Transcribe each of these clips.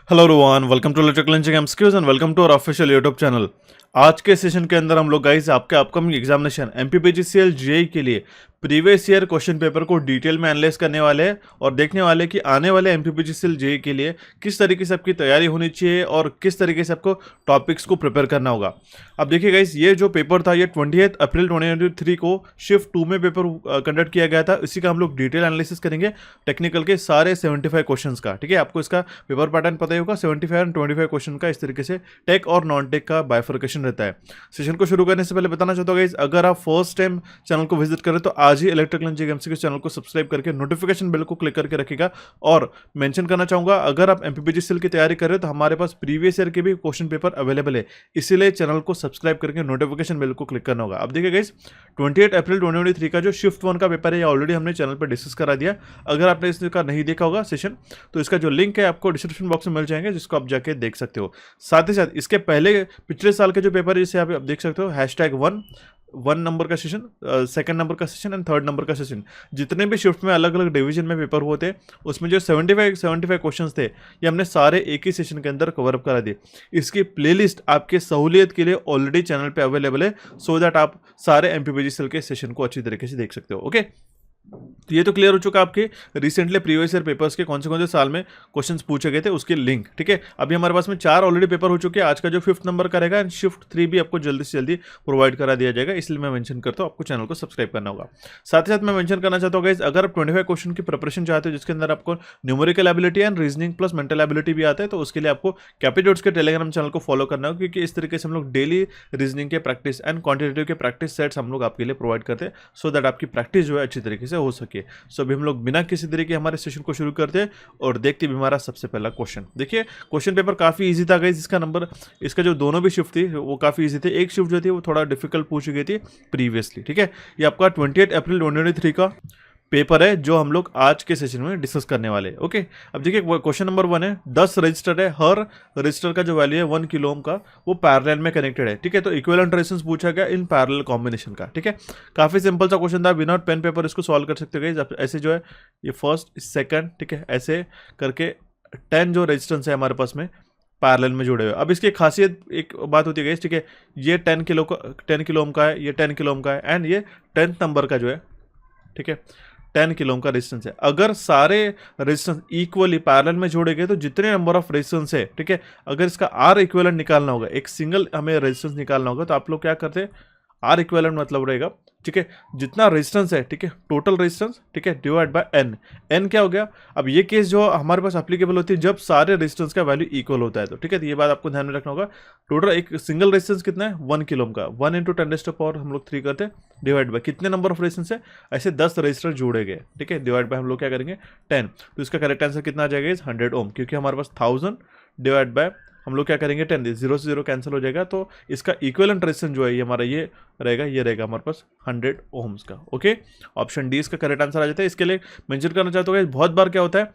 Hello everyone, welcome to electrical engineering MCQs and welcome to our official YouTube channel. आज के session के अंदर हम लोग गाइस आपके अपकमिंग एग्जामिनेशन एमपीपीजीसीएल जेईई के लिए प्रीवियस ईयर क्वेश्चन पेपर को डिटेल में एनालाइज करने वाले हैं और देखने वाले हैं कि आने वाले एमपीपीजीसीएल जेईई के लिए किस तरीके से आपकी तैयारी होनी चाहिए और किस तरीके से आपको टॉपिक्स को प्रिपेयर करना होगा। अब देखिए गाइस, ये जो पेपर था ये 28 अप्रैल 2023 को शिफ्ट 2 में पेपर कंडक्ट किया गया था। इसी का हम लोग डिटेल एनालिसिस करेंगे टेक्निकल के सारे 75 क्वेश्चंस का। ठीक है, आपको इसका पेपर पैटर्न पता ही होगा, 75 एंड 25 क्वेश्चन का इस तरीके से टेक और नॉन टेक का बाइफर्केशन रहता है। सेशन को शुरू करने से पहले बताना चाहता हूँ गाइस, अगर आप फर्स्ट टाइम चैनल को विजिट करें तो आज ही इलेक्ट्रिकल इंजीनियरिंग एमसीक्यू चैनल को सब्सक्राइब करके नोटिफिकेशन बेल को क्लिक करके रखिएगा। और मेंशन करना चाहूंगा, अगर आप एमपीपीजीसीएल की तैयारी कर रहे हो तो हमारे पास प्रीवियस ईयर के भी क्वेश्चन पेपर अवेलेबल है, इसीलिए चैनल को सब्सक्राइब करके नोटिफिकेशन बेल को क्लिक करना होगा। अब देखिए गाइस, 28 अप्रैल 2023 का जो शिफ्ट 1 का पेपर है ये ऑलरेडी हमने चैनल पर डिस्कस करा दिया। अगर आपने इसका नहीं देखा होगा सेशन तो इसका जो लिंक है आपको डिस्क्रिप्शन बॉक्स में मिल जाएंगे, जिसको आप जाके देख सकते हो। साथ ही साथ इसके पहले पिछले साल के जो पेपर है इसे आप देख सकते हो, #1 नंबर का सेशन, सेकंड नंबर का सेशन एंड थर्ड नंबर का सेशन, जितने भी शिफ्ट में अलग अलग डिवीजन में पेपर हुए थे उसमें जो 75 क्वेश्चंस थे ये हमने सारे एक ही सेशन के अंदर कवर अप करा दिए। इसकी प्लेलिस्ट आपके सहूलियत के लिए ऑलरेडी चैनल पे अवेलेबल है, सो दैट आप सारे एमपीपीजीसीएल के सेशन को अच्छी तरीके से देख सकते हो। ओके, तो ये तो क्लियर हो चुका आपके रिसेंटली प्रीवियस ईयर पेपर्स के कौन से साल में क्वेश्चंस पूछे गए थे उसके लिंक। ठीक है, अभी हमारे पास में 4 ऑलरेडी पेपर हो चुके हैं। आज का जो 5th नंबर का रहेगा एंड शिफ्ट 3 भी आपको जल्दी से जल्दी प्रोवाइड करा दिया जाएगा, इसलिए मैं मेंशन करता हूँ आपको चैनल को सब्सक्राइब करना होगा। साथ ही साथ मैं मेंशन करना चाहता हूँ गाइस, अगर आप 25 क्वेश्चन की प्रिपरेशन चाहते हो जिसके अंदर आपको numerical ability and reasoning plus mental ability भी आता है, तो उसके लिए आपको कैपिटोड्स के टेलीग्राम चैनल को फॉलो करना होगा, क्योंकि इस तरीके से हम लोग डेली रीजनिंग के प्रैक्टिस एंड क्वांटिटेटिव के प्रैक्टिस सेट्स हम लोग आपके लिए प्रोवाइड करते हैं, सो दैट आपकी प्रैक्टिस जो है अच्छी तरीके से हो सके। सो अभी हम लोग बिना किसी तरीके हमारे सेशन को शुरू करते हैं और देखते हैं हमारा सबसे पहला क्वेश्चन। देखिए, क्वेश्चन पेपर काफी इजी था गाइस, इसका जो दोनों भी शिफ्ट थी वो काफी इजी थे। एक शिफ्ट जो थी वो थोड़ा डिफिकल्ट पूछी गई थी प्रीवियसली। ठीक है, ये आपका 28 अप्रैल 2023 का पेपर है जो हम लोग आज के सेशन में डिस्कस करने वाले हैं। ओके, अब देखिए क्वेश्चन नंबर 1 है, 10 रजिस्टर है, हर रजिस्टर का जो वैल्यू है 1 किलो ओम का, वो पैरेलल में कनेक्टेड है। ठीक है, तो इक्विवेलेंट रेजिस्टेंस पूछा गया इन पैरेलल कॉम्बिनेशन का। ठीक है, काफी सिंपल सा क्वेश्चन था, विदाउट पेन पेपर इसको सॉल्व कर सकते हो गाइस। ऐसे जो है ये फर्स्ट सेकंड, ठीक है, ऐसे करके 10 जो रेजिस्टेंस है हमारे पास में पैरेलल में जुड़े हुए। अब इसकी खासियत एक बात होती है गाइस, ठीक है, ये 10 किलो ओम का है, ये 10 किलो ओम का है एंड ये 10th नंबर का जो है, ठीक है, 10 किलो ओम का रेजिस्टेंस है। अगर सारे रेजिस्टेंस इक्वली पैरेलल में जोड़े गए तो जितने नंबर ऑफ रेजिस्टेंस है, ठीक है, अगर इसका आर इक्विवेलेंट निकालना होगा, एक सिंगल हमें रेजिस्टेंस निकालना होगा, तो आप लोग क्या करते हैं, आर इक्विवेलेंट मतलब रहेगा, ठीक है, जितना रेजिस्टेंस है, ठीक है, टोटल रेजिस्टेंस, ठीक है, डिवाइड बाय एन। एन क्या हो गया, अब ये केस जो हमारे पास एप्लीकेबल होती है जब सारे रेजिस्टेंस का वैल्यू इक्वल होता है, तो ठीक है, तो ये बात आपको ध्यान में रखना होगा। टोटल एक सिंगल रेजिस्टेंस कितना है, 1 किलो ओम का, 1 × 10⁻³ हम लोग 3 करते हैं, डिवाइड बाय कितने नंबर ऑफ रेजिस्टेंस है, ऐसे 10 रजिस्टर जोड़े गए, ठीक है, डिवाइड बाय हम लोग क्या करेंगे 10। तो इसका करेक्ट आंसर कितना आ जाएगा, 100 ओम, क्योंकि हमारे पास 1000 डिवाइड बाय हम लोग क्या करेंगे 10, 0 से 0 कैंसिल हो जाएगा, तो इसका इक्विवेलेंट रेजिस्टेंस जो है ये हमारा ये रहेगा हमारे पास 100 ओम्स का। ओके, ऑप्शन डी इसका करेक्ट आंसर आ जाता है। इसके लिए मेंशन करना चाहता हूँ, बहुत बार क्या होता है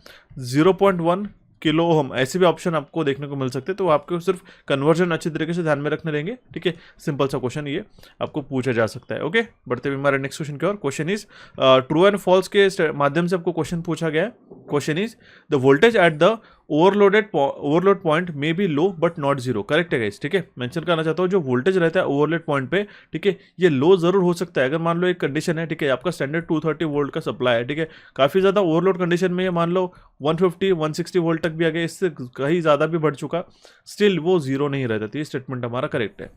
0.1 किलो ओम ऐसे भी ऑप्शन आपको देखने को मिल सकते हैं, तो आपको सिर्फ कन्वर्जन अच्छी तरीके से ध्यान में रखने रहेंगे। ठीक है, सिंपल सा क्वेश्चन ये आपको पूछा जा सकता है। ओके, बढ़ते हुए हमारे नेक्स्ट क्वेश्चन की ओर। Question is true and false के माध्यम से आपको क्वेश्चन पूछा गया है। Question is the voltage at the overload point may be low but not zero. Correct है गाइस, ठीक है, मेंशन करना चाहता हूँ जो वोल्टेज रहता है ओवरलोड पॉइंट पे, ठीक है, ये लो जरूर हो सकता है। अगर मान लो एक कंडीशन है, ठीक है, आपका स्टैंडर्ड 230 वोल्ट का सप्लाई है, ठीक है, काफी ज्यादा ओवरलोड कंडीशन में मान लो 150 160 वोल्ट तक भी आ गया, इससे कहीं ज्यादा भी बढ़ चुका, स्टिल वो जीरो नहीं रहता। तो ये स्टेटमेंट हमारा करेक्ट है।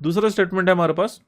दूसरा स्टेटमेंट है हमारे पास,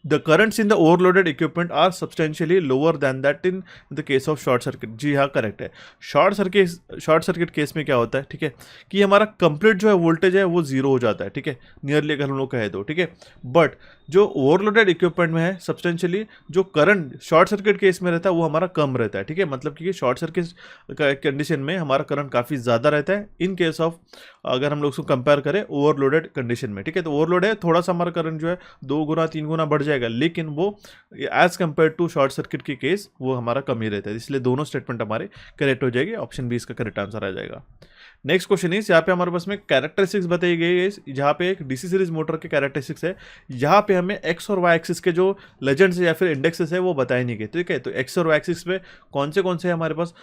the currents in the overloaded equipment are substantially lower than that in the case of short circuit। जी हाँ, करेक्ट है। शॉर्ट सर्किट केस में क्या होता है, ठीक है, कि हमारा कंप्लीट जो है वोल्टेज है वो जीरो हो जाता है, ठीक है, नियरली अगर हम लोग कहे तो, ठीक है, बट जो ओवरलोडेड इक्विपमेंट में है सब्सटेंशियली जो करंट शॉर्ट सर्किट केस में रहता है वो हमारा कम रहता है। ठीक है, मतलब कि शॉर्ट सर्किट कंडीशन में हमारा करंट काफ़ी ज़्यादा रहता है इन केस ऑफ, अगर हम लोग उसको कंपेयर करें ओवरलोडेड कंडीशन में। ठीक है, तो ओवरलोड है, थोड़ा सा हमारा करंट जो है 2 गुना 3 गुना बढ़ जाएगा, लेकिन वो as compared to short circuit की केस वो हमारा कम ही रहता है, इसलिए दोनों स्टेटमेंट हमारे करेक्ट हो जाएगी। ऑप्शन बी इसका करेक्ट आंसर आ जाएगा। नेक्स्ट क्वेश्चन इज, यहाँ पे हमारे पास में कैरेक्टरिस्टिक्स बताई गई है, जहाँ पे एक डीसी सीरीज मोटर के कैरेक्टरिस्टिक्स है, यहाँ पे हमें एक्स और वाई एक्सिस के जो लेजेंड्स या फिर इंडेक्सेस है वो बताए नहीं गए, ठीक है। तो एक्स और वाई एक्सिस पे कौन से हमारे पास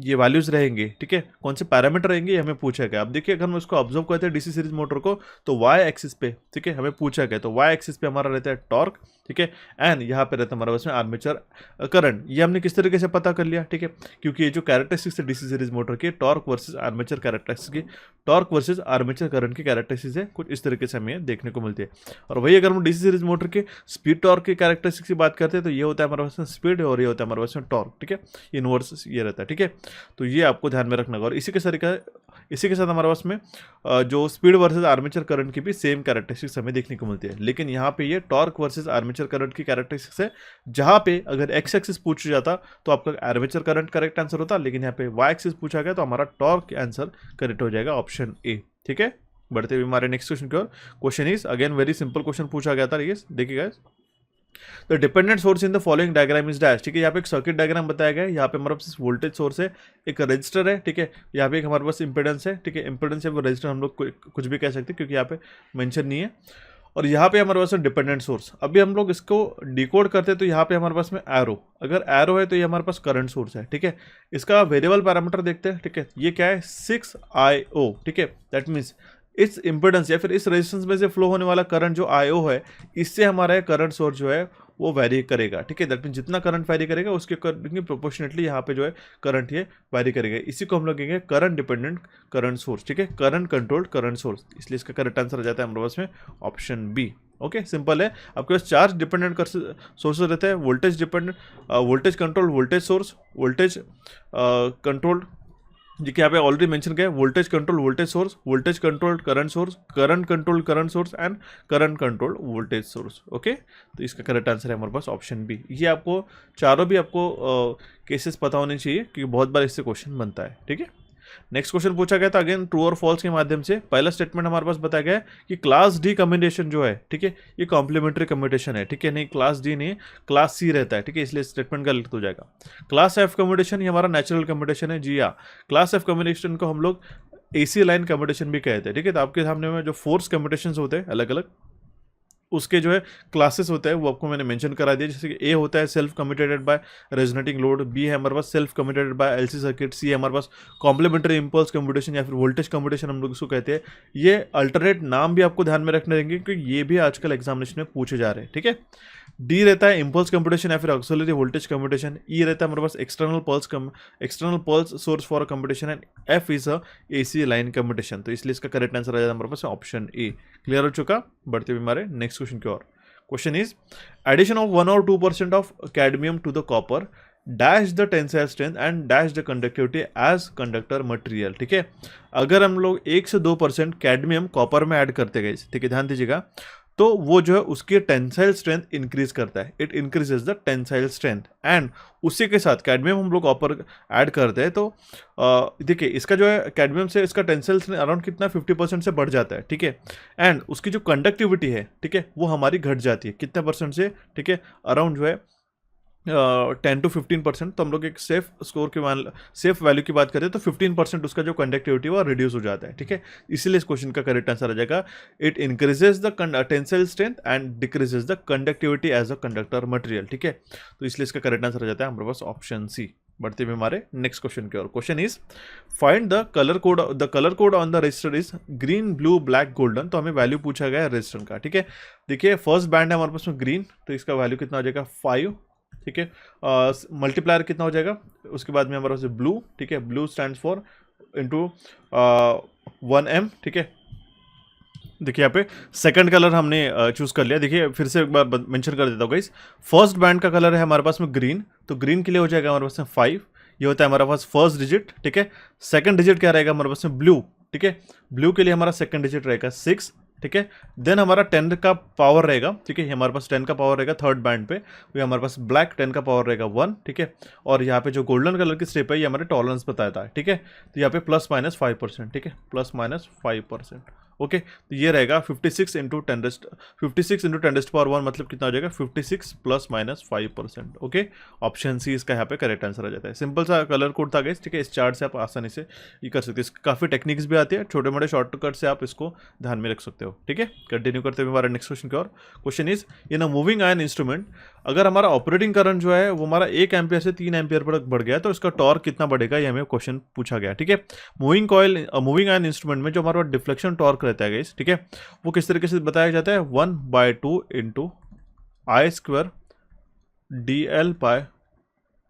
ये वैल्यूज रहेंगे, ठीक है, कौन से पैरामीटर रहेंगे, ये हमें पूछा गया। अब देखिए, अगर हम उसको ऑब्जर्व करते हैं डीसी सीरीज मोटर को, तो वाई एक्सिस पे, ठीक है, हमें पूछा गया, तो वाई एक्सिस पे हमारा रहता है टॉर्क, ठीक है, एंड यहाँ पे रहता है हमारे पास में आर्मेचर करंट। ये हमने किस तरीके से पता कर लिया, ठीक है, क्योंकि ये जो कैरेक्टरिस्टिक्स है डीसी सीरीज मोटर की, टॉर्क वर्सेस आर्मेचर कैरेक्टरिस्टिक्स की, टॉर्क वर्सेस आर्मेचर करंट की कैरेक्टरिस्टिक्स है, कुछ इस तरीके से हमें देखने को मिलती है। और वही अगर हम डीसी सीरीज मोटर के स्पीड टॉर्क की कैरेक्टरिस्टिक्स की बात करते हैं, तो ये होता है हमारे पास में स्पीड और ये होता है हमारे पास में टॉर्क, ठीक है, इनवर्स ये रहता है, ठीक है। तो ये आपको ध्यान में रखना होगा। और इसी के साथ हमारे पास में जो स्पीड वर्सेस आर्मेचर करंट की भी सेम कैरेक्टरिस्टिक्स हमें देखने को मिलती है, लेकिन यहाँ पे ये टॉर्क वर्सेस आर्मेचर करंट की कैरेक्टरिस्टिक्स है, जहाँ पे अगर एक्स एक्सिस पूछ जाता तो आपका आर्मेचर करंट करेक्ट आंसर होता, लेकिन यहाँ पे वाई एक्सिस पूछा गया तो हमारा टॉर्क आंसर करेक्ट हो जाएगा, ऑप्शन ए, ठीक है। बढ़ते हुए हमारे नेक्स्ट क्वेश्चन की ओर। Question is again very simple question पूछा गया था, ये देखिएगा। The dependent source in the following diagram is dash, ठीक है। यहाँ पे एक सर्किट डायग्राम बताया गया है, यहाँ पे हमारे पास वोल्टेज सोर्स है, एक रजिस्टर है, ठीक है, यहाँ पे एक हमारे पास इंपेडेंस है, ठीक है, इंपेडेंस है वो रजिस्टर हम लोग कुछ भी कह सकते हैं क्योंकि यहाँ पे मेंशन नहीं है। और यहाँ पे हमारे पास है डिपेंडेंट सोर्स। अभी हम लोग इसको डिकोड करते हैं तो यहाँ पे हमारे पास में एरो, अगर एरो है तो ये हमारे पास करंट सोर्स है, ठीक है। इसका वेरिएबल पैरामीटर देखते हैं, ठीक है, ये क्या है 6IO, ठीक है। दैट मीन्स इस इंपेडेंस या फिर इस रेजिस्टेंस में से फ्लो होने वाला करंट जो IO है, इससे हमारा करंट सोर्स जो है वो वैरी करेगा, ठीक है। दैट मीन जितना करंट वैरी करेगा उसके प्रोपोर्शनेटली यहाँ पे जो है करंट ये वैरी करेगा। इसी को हम लोग कहेंगे करंट डिपेंडेंट करंट सोर्स, ठीक है, करंट कंट्रोल्ड करंट सोर्स। इसलिए इसका करेक्ट आंसर आ जाता है हमारे पास में ऑप्शन बी। ओके, सिंपल है। आपके पास चार्ज डिपेंडेंट सोर्सेज रहते हैं, voltage dependent, voltage control voltage source, voltage controlled, देखिए यहाँ पे ऑलरेडी मेंशन किया है, voltage control voltage source, voltage controlled current source, current controlled current source and current controlled voltage source. Okay, तो इसका correct answer है हमारे पास ऑप्शन बी। ये आपको चारों भी आपको केसेस पता होने चाहिए क्योंकि बहुत बार इससे क्वेश्चन बनता है, ठीक है। नेक्स्ट क्वेश्चन पूछा गया था अगेन ट्रू और फॉल्स के माध्यम से। पहला स्टेटमेंट हमारे पास बताया गया है कि क्लास डी कम्बिनेशन जो है, ठीक है, ये कॉम्प्लीमेंट्री कम्बिनेशन है, ठीक है, नहीं क्लास डी नहीं क्लास सी रहता है, ठीक है, इसलिए स्टेटमेंट गलत हो जाएगा। क्लास एफ कम्बिनेशन ये हमारा नेचुरल कम्बिनेशन है, जी हाँ। क्लास एफ कम्बिनेशन को हम लोग एसी लाइन कम्बिनेशन भी कहते हैं, ठीक है। तो आपके सामने में जो फोर्स कम्बिनेशन होते हैं अलग अलग, उसके जो है क्लासेस होते हैं वो आपको मैंने मेंशन करा दिया। जैसे कि ए होता है self commutated by resonating load, B है हमारे पास self commutated by LC circuit, C है हमारे पास कॉम्प्लीमेंट्री इंपल्स कम्यूटेशन या फिर वोल्टेज कम्यूटेशन हम लोग इसको कहते हैं। ये अल्टरनेट नाम भी आपको ध्यान में रखने देंगे क्योंकि ये भी आजकल एग्जामिनेशन में पूछे जा रहे हैं, ठीक है। डी रहता है इंपल्स कम्यूटेशन या फिर ऑक्सिलरी वोल्टेज कम्यूटेशन। ई रहता है हमारे पास external pulse source for commutation and F is a AC line commutation. तो इसलिए इसका करेक्ट आंसर आ जाता है हमारे पास ऑप्शन ए। क्लियर हो चुका। बढ़ते हुए हमारे नेक्स्ट क्वेश्चन की ओर। क्वेश्चन इज एडिशन ऑफ 1 और 2% of cadmium to the copper dash the tensile strength and dash the conductivity as conductor material, ठीक है। अगर हम लोग 1 से 2% कैडमियम कॉपर में ऐड करते गए, ठीक है, ध्यान दीजिएगा, तो वो जो है उसकी टेंसाइल स्ट्रेंथ इंक्रीज करता है, it increases the tensile strength. And उसी के साथ कैडमियम हम लोग कॉपर ऐड करते हैं तो देखिए इसका जो है कैडमियम से इसका टेंसाइल स्ट्रेंथ अराउंड कितना 50% से बढ़ जाता है, ठीक है। एंड उसकी जो कंडक्टिविटी है, ठीक है, वो हमारी घट जाती है कितने परसेंट से, ठीक है, अराउंड जो है 10 to 15%। तो हम लोग एक सेफ स्कोर की सेफ वैल्यू की बात करें तो 15% उसका जो कंडक्टिविटी वो रिड्यूस हो जाता है, ठीक है। इसीलिए इस क्वेश्चन का करेक्ट आंसर आ जाएगा it increases the tensile strength and decreases the conductivity as a conductor material, ठीक है। तो इसलिए इसका करेक्ट आंसर आ जाता है हमारे पास ऑप्शन सी। बढ़ते हुए हमारे नेक्स्ट क्वेश्चन की ओर। Question is find the colour code on the resistor is green blue black golden. तो हमें वैल्यू पूछा गया है रजिस्टर का, ठीक है। देखिए फर्स्ट बैंड है हमारे पास में ग्रीन, तो इसका वैल्यू कितना हो जाएगा 5, ठीक है। मल्टीप्लायर कितना हो जाएगा, उसके बाद में हमारे पास ब्लू, ठीक है, blue stands for into 1m, ठीक है। देखिए यहाँ पे सेकंड कलर हमने चूज कर लिया। देखिए फिर से एक बार मेंशन कर देता हूँ गाइस, फर्स्ट बैंड का कलर है हमारे पास में ग्रीन, तो ग्रीन के लिए हो जाएगा हमारे पास में 5, ये होता है हमारे पास फर्स्ट डिजिट, ठीक है। सेकंड डिजिट क्या रहेगा हमारे पास में ब्लू, ठीक है, ब्लू के लिए हमारा सेकंड डिजिट रहेगा 6, ठीक है। देन हमारा 10 का पावर रहेगा, ठीक है, हमारे पास 10 का पावर रहेगा थर्ड बैंड पे, ये हमारे पास ब्लैक 10 का पावर रहेगा 1, ठीक है। और यहाँ पे जो गोल्डन कलर की स्ट्रिप है ये हमारे टॉलरेंस बताता है, ठीक है। तो यहाँ पे ±5%, ठीक है, ±5%। ओके, तो ये रहेगा 56 इंटू 10⁻⁻1 मतलब कितना हो जाएगा 56 ±5%। ओके, ऑप्शन सी इसका यहाँ पे करेक्ट आंसर आ जाता है। सिंपल सा कलर कोड था गाइस, ठीक है। इस चार्ट से आप आसानी से ये कर सकते हैं। काफ़ी टेक्निक्स भी आती है, छोटे मोटे शॉर्टकट से आप इसको ध्यान में रख सकते हो, ठीक है। कंटिन्यू करते हुए हमारा नेक्स्ट क्वेश्चन की ओर। Question is in a moving iron instrument, अगर हमारा ऑपरेटिंग करंट जो है वो हमारा 1 एम्पियर से 3 एम्पियर पर बढ़ गया तो इसका टॉर्क कितना बढ़ेगा, ये हमें क्वेश्चन पूछा गया, ठीक है। मूविंग आयन इंस्ट्रूमेंट में जो हमारा डिफ्लेक्शन टॉर्क रहता है गाइस, ठीक है, वो किस तरीके से बताया जाता है 1/2 इंटू I² DL बाय,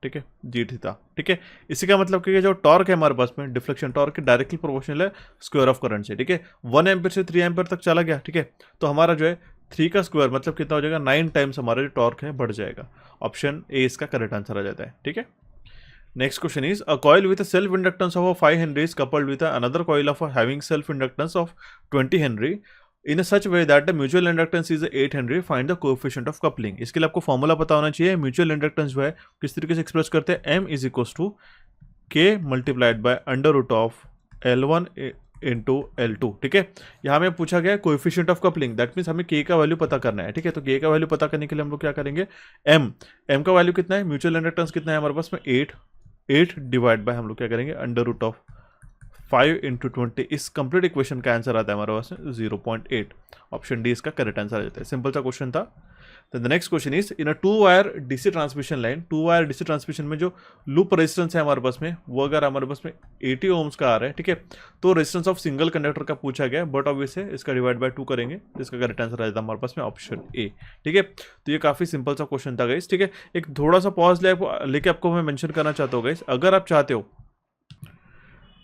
ठीक है, जी थीटा, ठीक है। इसी का मतलब कि जो टॉर्क है हमारे पास में डिफ्लेक्शन टॉर्क के डायरेक्टली प्रोपोर्शनल है स्क्वायर ऑफ करंट से, ठीक है। 1 एम्पियर से 3 एम्पियर तक चला गया, ठीक है, तो हमारा जो है 3 का स्क्वायर मतलब कितना हो जाएगा 9 टाइम्स हमारा जो टॉर्क है बढ़ जाएगा। ऑप्शन ए इसका करेक्ट आंसर आ जाता है, ठीक है। Next question is a coil with a self inductance of 5 Henry is coupled with another coil of having self inductance of 20 Henry in a such way that the mutual inductance is 8 Henry. Find the coefficient of coupling. इसके लिए आपको formula पता होना चाहिए। Mutual inductance जो है किस तरीके से एक्सप्रेस करते हैं, m is equals to k multiplied by under root of L1 into L2, ठीक है। यहाँ में पूछा गया coefficient of coupling, that means हमें k का वैल्यू पता करना है, ठीक है। तो k का वैल्यू पता करने के लिए हम लोग क्या करेंगे, m का वैल्यू कितना है, म्यूचुअल इंडक्टेंस कितना है हमारे पास में 8 डिवाइड बाय हम लोग क्या करेंगे अंडर रूट ऑफ 5 इंटू 20। इस कंप्लीट इक्वेशन का आंसर आता है हमारे पास 0.8। ऑप्शन डी इसका करेक्ट आंसर आ जाता है। सिंपल सा क्वेश्चन था। तो the next question is in a 2 wire DC transmission line, 2 wire DC transmission में जो लूप रेजिस्टेंस है हमारे पास में वो अगर हमारे पास में 80 ओम्स का आ रहा है, ठीक है, तो रेजिस्टेंस ऑफ सिंगल कंडक्टर का पूछा गया, बट ऑब्वियस है इसका डिवाइड बाय 2 करेंगे, इसका करेक्ट आंसर आ जाता है हमारे पास में ऑप्शन ए, ठीक है। तो ये काफी सिंपल सा क्वेश्चन था गाइस, ठीक है। एक थोड़ा सा पॉज लेके आपको मैं मेंशन करना चाहता हूँ गाइस, अगर आप चाहते हो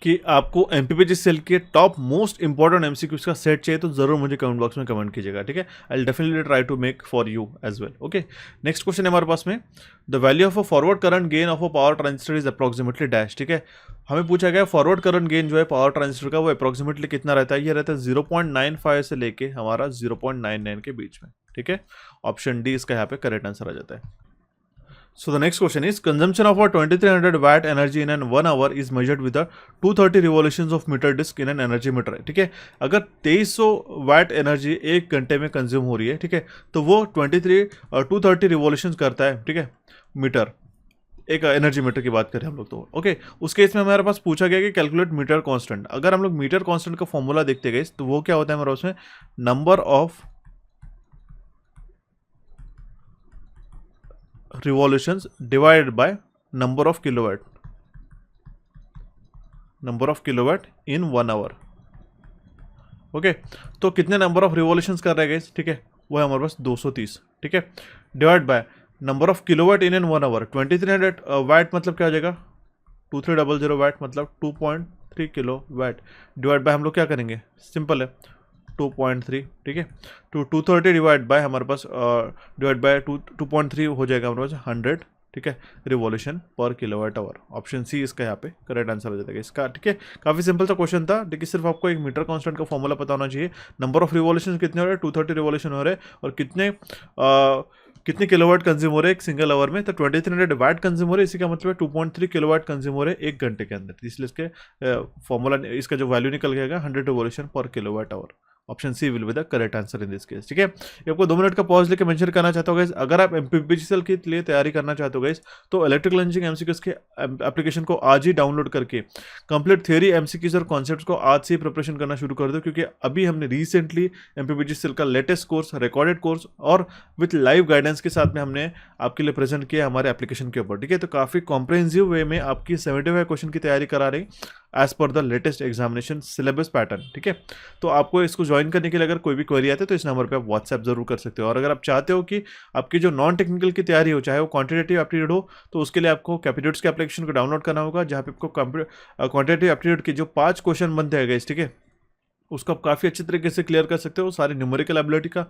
कि आपको एमपीपीजी सेल के टॉप मोस्ट इंपॉर्टेंट एमसीक्यूज का सेट चाहिए तो जरूर मुझे कमेंट बॉक्स में कमेंट कीजिएगा, ठीक है। I will definitely try to make for you as well, okay. Next question है हमारे पास में the value of a forward current gain of a power transistor is approximately dash, ठीक है। हमें पूछा गया फॉरवर्ड करंट गेन जो है पावर ट्रांजिस्टर का वो अप्रोक्सीमेटली कितना रहता है, ये रहता है 0.95 से लेके हमारा 0.99 के बीच में, ठीक है। ऑप्शन डी इसका यहाँ पे करेक्ट आंसर आ जाता है। So the next question is consumption of a 2300 watt energy in an 1 hour is measured with a 230 revolutions of meter disk in an energy meter, ठीक है। अगर 2300 वाट एनर्जी 1 घंटे में कंज्यूम हो रही है, ठीक है, तो वो 230 रिवॉल्यूशंस करता है, ठीक है, मीटर, एक एनर्जी मीटर की बात करें हम लोग तो, ओके। उस केस में हमारे पास पूछा गया कि कैलकुलेट मीटर कांस्टेंट। अगर हम लोग मीटर कांस्टेंट का फॉर्मूला देखते गए तो वो क्या होता है हमारे उसमें number of revolutions divided by number of kilowatt in 1 hour, okay. तो कितने नंबर ऑफ रिवॉल्यूशंस कर रहे हैं गाइस, ठीक है, वो है हमारे पास 230, ठीक है, divide by number of kilowatt in 1 hour. 2300 watt मतलब क्या हो जाएगा 2300 वाट मतलब 2.3 किलो वाट, डिवाइड बाय हम लोग क्या करेंगे, सिंपल है 2.3, ठीक है। तो 230 डिवाइड बाय हमारे पास डिवाइड बाय 2.3 हो जाएगा हमारे पास 100, ठीक है, रिवॉल्यूशन पर किलोवाट आवर। ऑप्शन सी इसका यहाँ पे करेक्ट आंसर हो जाएगा इसका, ठीक है। काफी सिंपल सा क्वेश्चन था, लेकिन सिर्फ आपको एक मीटर कांस्टेंट का फॉर्मूला पता होना चाहिए, नंबर ऑफ रिवॉल्यूशन कितने हो रहे हैं 230 रिवॉल्यूशन हो रहे हैं, और कितने किलोवाट कंज्यूम हो रहे हैं एक सिंगल आवर में, तो 2300 वाट कंज्यूम हो रहे हैं, इसी का मतलब 2.3 किलोवाट कंज्यूम हो रहे हैं 1 घंटे के अंदर, इसलिए इसके फॉर्मूला इसका जो वैल्यू निकल गया 100 रिवॉल्यूशन पर kilowatt hour. Option C will be the correct answer in this case, ठीक है। ये आपको 2 मिनट का पॉज लेके मेंशन करना चाहता हूँ गाइस, अगर आप एमपीपीजी सेल के लिए तैयारी करना चाहते हो गाइस तो इलेक्ट्रिकल इंजीनियरिंग एमसीक्यूज के एप्लीकेशन को आज ही डाउनलोड करके कंप्लीट थ्योरी एमसीक्यूज और कॉन्सेप्ट्स को आज से ही प्रिपरेशन करना शुरू कर दो, क्योंकि अभी हमने रिसेंटली एमपीपीजी सेल का लेटेस्ट कोर्स, रिकॉर्डेड कोर्स और विथ लाइव गाइडेंस के साथ में हमने आपके लिए प्रेजेंट किया हमारे एप्लीकेशन के ऊपर, ठीक है। तो काफी कॉम्प्रिहेंसिव वे में आपकी 75 क्वेश्चन की तैयारी करा रही as per the latest examination syllabus pattern, ठीक है। तो आपको इसको ज्वाइन करने के लिए अगर कोई भी क्वेरी आती है तो इस नंबर पे आप व्हाट्सएप जरूर कर सकते हो, और अगर आप चाहते हो कि आपकी जो नॉन टेक्निकल की तैयारी हो, चाहे वो क्वांटिटेटिव एप्टीट्यूड हो, तो उसके लिए आपको कैपिट्यूड्स के एप्लीकेशन को डाउनलोड करना होगा, जहाँ पे आपको क्वांटिटेटिव एप्टीट्यूड के जो 5 क्वेश्चन बनते हैं गाइस, ठीक है, उसको आप काफ़ी अच्छे तरीके से क्लियर कर सकते हो। सारी न्यूमेरिकल एबिलिटी का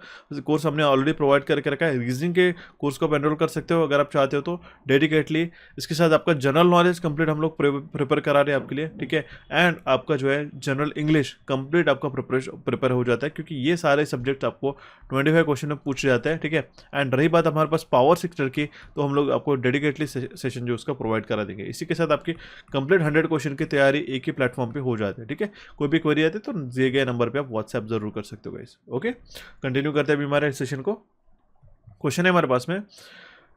कोर्स हमने ऑलरेडी प्रोवाइड करके रखा है, रीजनिंग के कोर्स को आप एनरोल कर सकते हो अगर आप चाहते हो तो डेडिकेटली। इसके साथ आपका जनरल नॉलेज कंप्लीट हम लोग प्रिपेयर करा रहे हैं आपके लिए, ठीक है, एंड आपका जो है जनरल इंग्लिश कंप्लीट आपका प्रिपेयर हो जाता है, क्योंकि ये सारे सब्जेक्ट आपको 25 क्वेश्चन में पूछे जाते हैं, ठीक है। एंड रही बात हमारे पास पावर सेक्टर की, तो हम लोग आपको डेडिकेटली सेशन जो उसका प्रोवाइड करा देंगे। इसी के साथ आपकी कंप्लीट 100 क्वेश्चन की तैयारी एक ही प्लेटफॉर्म पर हो जाती है, ठीक है। कोई भी क्वेरी आती है तो गए नंबर पे आप व्हाट्सएप जरूर कर सकते हो गाइस। ओके, कंटिन्यू करते हैं अभी हमारे सेशन को। क्वेश्चन है हमारे पास में,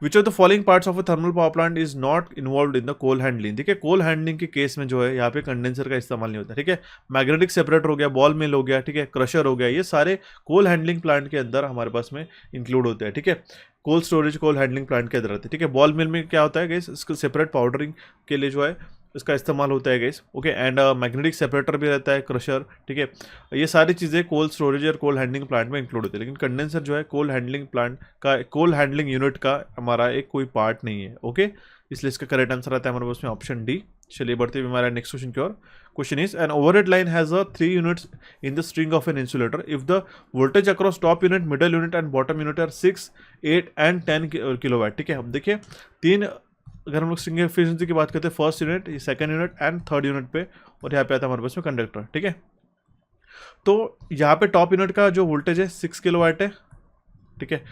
which of the following parts of a thermal power plant is not involve in the coal handling. ठीक है, कोल हैंडलिंग के केस में जो है यहाँ पे कंडेंसर का इस्तेमाल नहीं होता। ठीक है, मैग्नेटिक सेपरेटर हो गया, बॉल मिल हो गया, ठीक है, क्रशर हो गया, ये सारे कोल हैंडलिंग प्लांट के अंदर हमारे पास में इंक्लूड होते हैं। ठीक है, कोल स्टोरेज कोल हैंडलिंग प्लांट के अंदर रहते हैं। ठीक है, बॉल मिल में क्या होता है गाइस, इसको सेपरेट पाउडरिंग के लिए जो है इसका इस्तेमाल होता है guys. Okay, and magnetic separator भी रहता है, क्रशर। ठीक है, ये सारी चीज़ें कोल स्टोरेज और कोल हैंडलिंग प्लांट में इंक्लूड होती है, लेकिन कंडेंसर जो है कोल हैंडलिंग प्लांट का, कोल हैंडलिंग यूनिट का हमारा एक कोई पार्ट नहीं है। ओके, इसलिए इसका करेक्ट आंसर आता है हमारे पास में ऑप्शन डी। चलिए बढ़ते हुए हमारा नेक्स्ट क्वेश्चन की ओर। Question is, an overhead line has a 3 units in the string of an insulator if the voltage across top unit, middle unit and bottom unit are 6, 8 and 10 kilowatt. ठीक है, अब देखिए तीन, अगर हम लोग स्ट्रिंग एफिशिएंसी की बात करते हैं, first unit, second unit and third unit पे, और यहाँ पे आता है हमारे पास में कंडक्टर। ठीक है, तो यहाँ पे टॉप यूनिट का जो वोल्टेज है 6 किलोवाट है। ठीक है,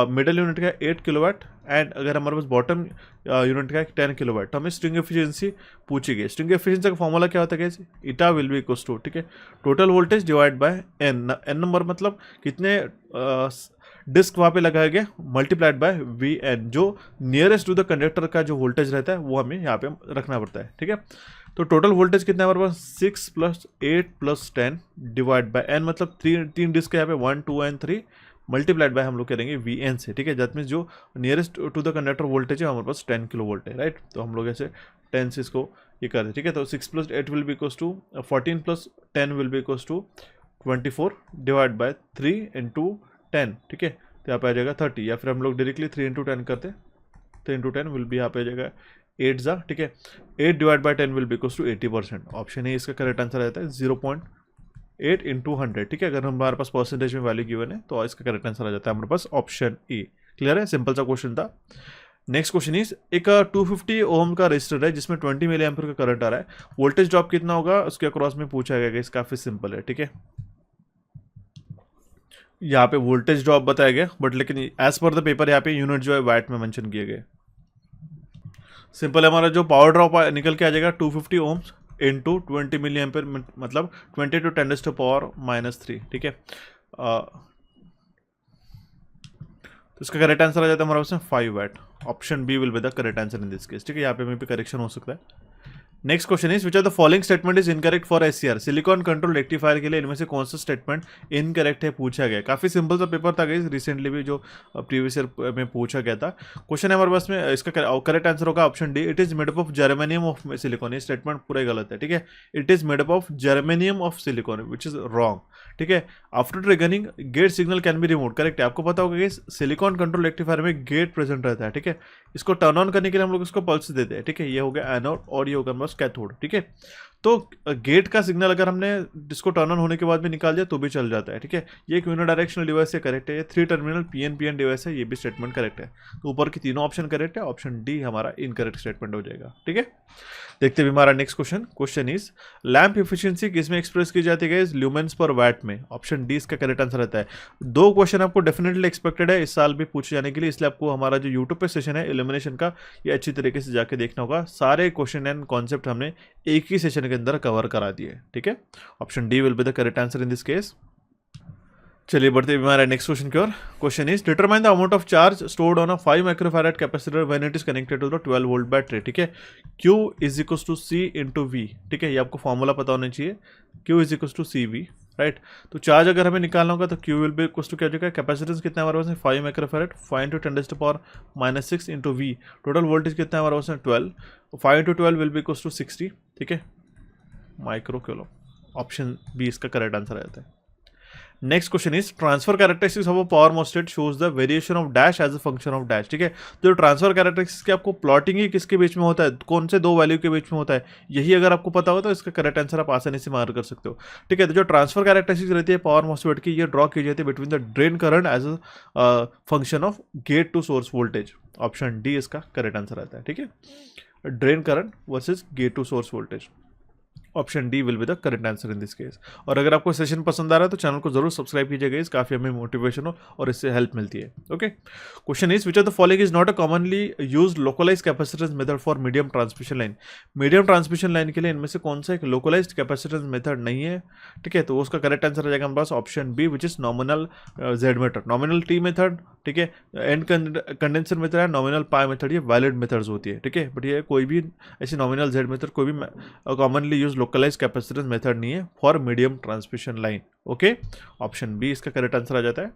मिडल यूनिट का 8 किलोवाट एंड अगर हमारे पास बॉटम यूनिट का 10 किलोवाट। तो हमें स्ट्रिंग एफिशिएंसी पूछी गई। स्ट्रिंग एफिशिएंसी का फॉर्मूला क्या होता है guys, eta will be equals to, ठीक है, total voltage divide by N. N number मतलब कितने डिस्क वहाँ पे लगाया गया, मल्टीप्लाइड बाय वी एन, जो नियरेस्ट टू द कंडक्टर का जो वोल्टेज रहता है वो हमें यहाँ पे रखना पड़ता है। ठीक है, तो टोटल वोल्टेज कितना है हमारे पास, 6 + 8 + 10 डिवाइड बाय एन, मतलब तीन डिस्क है यहाँ पे, 1, 2 एंड 3, मल्टीप्लाइड बाय हम लोग करेंगे वी एन से। ठीक है, दैट मीन्स जो nearest to the conductor voltage है हमारे पास 10 किलो वोल्ट है, राइट। तो हम लोग ऐसे 10 से इसको ये करते हैं। ठीक है, तो 6 + 8 will be equals to 14 + 10 will be equals to 24 divide by 3 × 10। ठीक है, तो यहाँ पे आ जाएगा 30, या फिर हम लोग डायरेक्टली 3 × 10 करते हैं, 3 × 10 विल बी यहाँ पे आ जाएगा 8 जा। ठीक है, 8 divide by 10 will be equals to 80%। Option A इसका करेक्ट आंसर रहता है 0.8 × 100। ठीक है, अगर हमारे पास परसेंटेज में वैल्यू गिवन है तो इसका करेक्ट आंसर आ जाता है हमारे पास ऑप्शन ए। क्लियर है, सिंपल सा क्वेश्चन था। नेक्स्ट क्वेश्चन इज, एक 250 ओम का रेजिस्टर है जिसमें 20 मिली एम्पीयर का करंट आ रहा है, वोल्टेज ड्रॉप कितना होगा उसके अक्रॉस में पूछा गया। इस काफी सिंपल है। ठीक है, यहाँ पे वोल्टेज ड्रॉप बताया गया, बट लेकिन एज पर द पेपर यहाँ पे यूनिट जो है वाट में मेंशन किए गए। सिंपल है, हमारा जो पावर ड्रॉप निकल के आ जाएगा 250 ओम्स इंटू 20 मिली एम्पेयर, मतलब 20 × 10⁻³ ठीक है, तो इसका करेक्ट आंसर आ जाता है हमारे पास में 5 watt. Option B will be the correct answer in this case. ठीक है, यहाँ पे भी करेक्शन हो सकता है। Next question is, which are the following statement is incorrect for SCR. Silicon control rectifier के लिए इनमें से कौन सा स्टेटमेंट इनकरेक्ट है पूछा गया। काफी सिंपल सा पेपर था गाइस, रिसेंटली भी जो प्रीवियस ईयर में पूछा गया था। क्वेश्चन है हमारे पास में, इसका करेक्ट आंसर होगा option D, it is made up of germanium of silicon. ये स्टेटमेंट पूरा गलत है। ठीक है, it is made up of germanium of silicon, which is wrong. ठीक है, after triggering gate signal can be remove, correct है। आपको पता होगा कि सिलिकॉन कंट्रोल रेक्टिफायर में गेट प्रेजेंट रहता है। ठीक है, इसको टर्न ऑन करने के लिए हम लोग इसको पल्स देते हैं। ठीक है, ये हो गया एनोड और ये होगा हमारा कैथोड। ठीक है, तो गेट का सिग्नल अगर हमने इसको टर्न ऑन होने के बाद भी निकाल दिया तो भी चल जाता है। ठीक है, ये एक यूनिडायरेक्शनल डिवाइस है, करेक्ट है। ये 3 टर्मिनल PNPN डिवाइस है, ये भी स्टेटमेंट करेक्ट है। तो ऊपर की तीनों ऑप्शन करेक्ट है, ऑप्शन डी हमारा इनकरेक्ट स्टेटमेंट हो जाएगा। ठीक है, देखते हैं हमारा next question. Question is, lamp efficiency किसमें एक्सप्रेस की जाती है, ल्यूमेंस पर वाट में। ऑप्शन डी इसका करेक्ट आंसर रहता है। 2 क्वेश्चन आपको डेफिनेटली एक्सपेक्टेड है इस साल भी पूछे जाने के लिए, इसलिए आपको हमारा जो यूट्यूब पे सेशन है इल्यूमिनेशन का, ये अच्छी तरीके से जाके देखना होगा। सारे क्वेश्चन एंड कॉन्सेप्ट हमने एक ही सेशन के अंदर कवर करा दिए। ठीक है, option D will be the correct answer in this case. चलिए बढ़ते हैं हमारे नेक्स्ट क्वेश्चन की ओर। Question is, determine the amount of charge stored on a 5 microfarad capacitor when it is connected to the 12 volt battery. ठीक है, Q = C × V। ठीक है, ये आपको फॉर्मूला पता होना चाहिए, Q = CV, राइट। तो चार्ज अगर हमें निकालना होगा तो Q will be equal to क्या हो जाएगा, कैपेसिटेंस कितना है हमारे पास में 5 माइक्रोफैराड, 5 × 10⁻⁻6 × V। टोटल वोल्टेज कितना है हमारे पास में 12, 5 × 12 विल बी इक्वल टू 60। ठीक है, माइक्रो किलो। ऑप्शन बी इसका करेक्ट आंसर आता है। Next question is, transfer characteristics of a power MOSFET shows the variation of dash as a function of dash. ठीक है, तो ट्रांसफर कैरेक्टरिस्टिक्स की आपको प्लॉटिंग ही किसके बीच में होता है, कौन से 2 वैल्यू के बीच में होता है, यही अगर आपको पता हो तो इसका करेक्ट आंसर आप आसानी से मार्क कर सकते हो। ठीक है, तो जो ट्रांसफर कैरेक्टरिस्टिक्स रहती है पावर मोस्टेट की, ये ड्रॉ की जाती है between the drain current as a function of gate to source voltage. Option D इसका करेक्ट आंसर आता है। ठीक है, drain current versus gate to source voltage. Option D will be the correct answer in this case. और अगर आपको session पसंद आ रहा है तो चैनल को जरूर सब्सक्राइब कीजिएगा, इस काफ़ी हमें मोटिवेशन हो और इससे हेल्प मिलती है। Okay, question is which of the following is not a commonly used localise capacitance method for medium transmission line. Medium transmission line के लिए इनमें से कौन सा एक लोकलाइज कैपेसिटेंस मेथड नहीं है? ठीक है, तो उसका करेक्ट आंसर आ जाएगा हमारे पास option B which is nominal Z method, nominal T method. ठीक है, एंड कंडेंसर मेथड है, नॉमिनल पाई मेथड, ये वैलिड मेथड्स होती है। ठीक है, बट ये कोई भी ऐसी नॉमिनल जेड मेथड कोई भी commonly use localize capacitance method नहीं है for medium transmission line. Okay, option B इसका करेक्ट आंसर आ जाता है।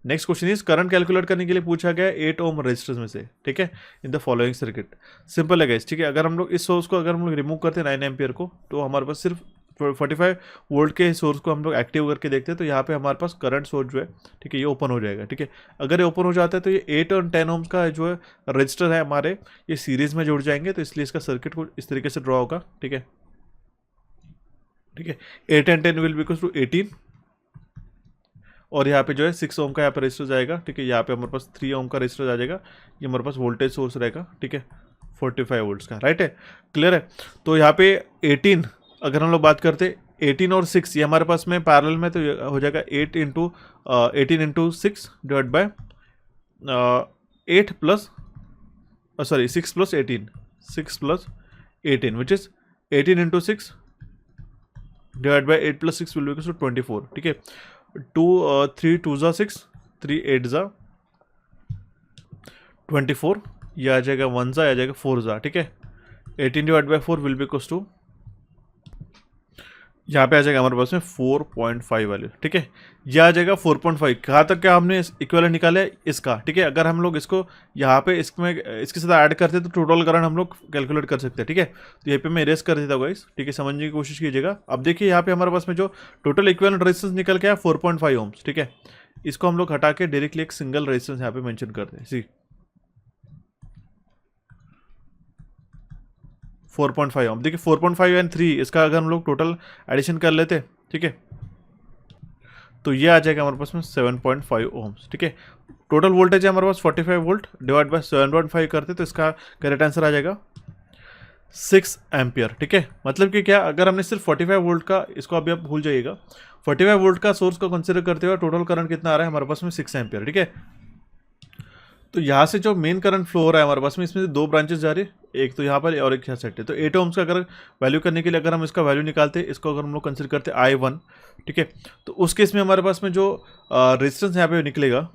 Next question is current calculate करने के लिए पूछा गया 8 ओम रेजिस्टेंस में से, ठीक है, in the following circuit. Simple है गाइस, ठीक है, अगर हम लोग इस सोर्स को अगर हम लोग रिमूव करते हैं 9 एम्पियर को, तो हमारे पास सिर्फ 45 वोल्ट के सोर्स को हम लोग एक्टिव करके देखते हैं, तो यहाँ पे हमारे पास करंट सोर्स जो है, ठीक है, ये ओपन हो जाएगा। ठीक है, अगर ये ओपन हो जाता है तो ये 8 और 10 ओम्स का जो है रजिस्टर है हमारे, ये सीरीज में जुड़ जाएंगे, तो इसलिए इसका सर्किट को इस तरीके से ड्रॉ होगा। ठीक है, ठीक है, 8 and 10 will be equal to 18, और यहाँ पे जो है 6 ओम का यहाँ पे रजिस्टर जाएगा। ठीक है, यहाँ पे हमारे पास 3 ओम का रजिस्टर आ जाएगा, ये हमारे पास वोल्टेज सोर्स रहेगा। ठीक है, 45 वोल्ट्स का, राइट है, क्लियर है। तो यहाँ पे 18 अगर हम लोग बात करते हैं, 18 और 6 ये हमारे पास में पैरेलल में, तो ये हो जाएगा 18 into 6 divide by 8 plus 6 plus 18 which is 18 into 6 divide by 8 plus 6 will be equal to 24। ठीक है, 3 2 जा 6, 3 8 जा 24, ये आ जाएगा 1 जा, आ जाएगा 4 जा। ठीक है, 18 divide by 4 will be equal to, यहाँ पे आ जाएगा हमारे पास में 4.5 वैल्यू। ठीक है, यह आ जाएगा 4.5। कहाँ तक क्या हमने इक्विवेलेंट निकाला है इसका। ठीक है, अगर हम लोग इसको यहाँ पे इसमें इसके साथ ऐड करते हैं तो टोटल करंट हम लोग कैलकुलेट कर सकते हैं। ठीक है, तो यहाँ पे मैं इरेज कर देता हूँ गाइस। ठीक है, समझने की कोशिश कीजिएगा। अब देखिए यहाँ पे हमारे पास में जो टोटल इक्विवेलेंट रेजिस्टेंस निकल के आया 4.5 ओम्स। ठीक है, इसको हम लोग हटा के डायरेक्टली एक सिंगल रेजिस्टेंस यहाँ पे मेंशन करते हैं। सी 4.5 ओम, देखिए 4.5 एंड 3 इसका अगर हम लोग टोटल एडिशन कर लेते, ठीक है, तो ये आ जाएगा हमारे पास में 7.5 ओम्स। ठीक है, टोटल वोल्टेज है हमारे पास 45 वोल्ट, डिवाइड बाय 7.5 करते तो इसका करेक्ट आंसर आ जाएगा 6 एम्पियर। ठीक है, मतलब कि क्या, अगर हमने सिर्फ 45 वोल्ट का, इसको अभी आप भूल जाइएगा, 45 वोल्ट का सोर्स को कंसिडर करते हुए टोटल करंट कितना आ रहा है हमारे पास में 6 एम्पियर। ठीक है, तो यहाँ से जो मेन करंट फ्लो हो रहा है हमारे पास में, इसमें से 2 ब्रांचेस जा रही है, एक तो यहाँ पर और एक यहाँ सेट है। तो 8 ओम्स का अगर वैल्यू करने के लिए अगर हम इसका वैल्यू निकालते हैं, इसको अगर हम लोग कंसिडर करते हैं I1, ठीक है, तो उस केस में हमारे पास में जो रेजिस्टेंस यहाँ पे निकलेगा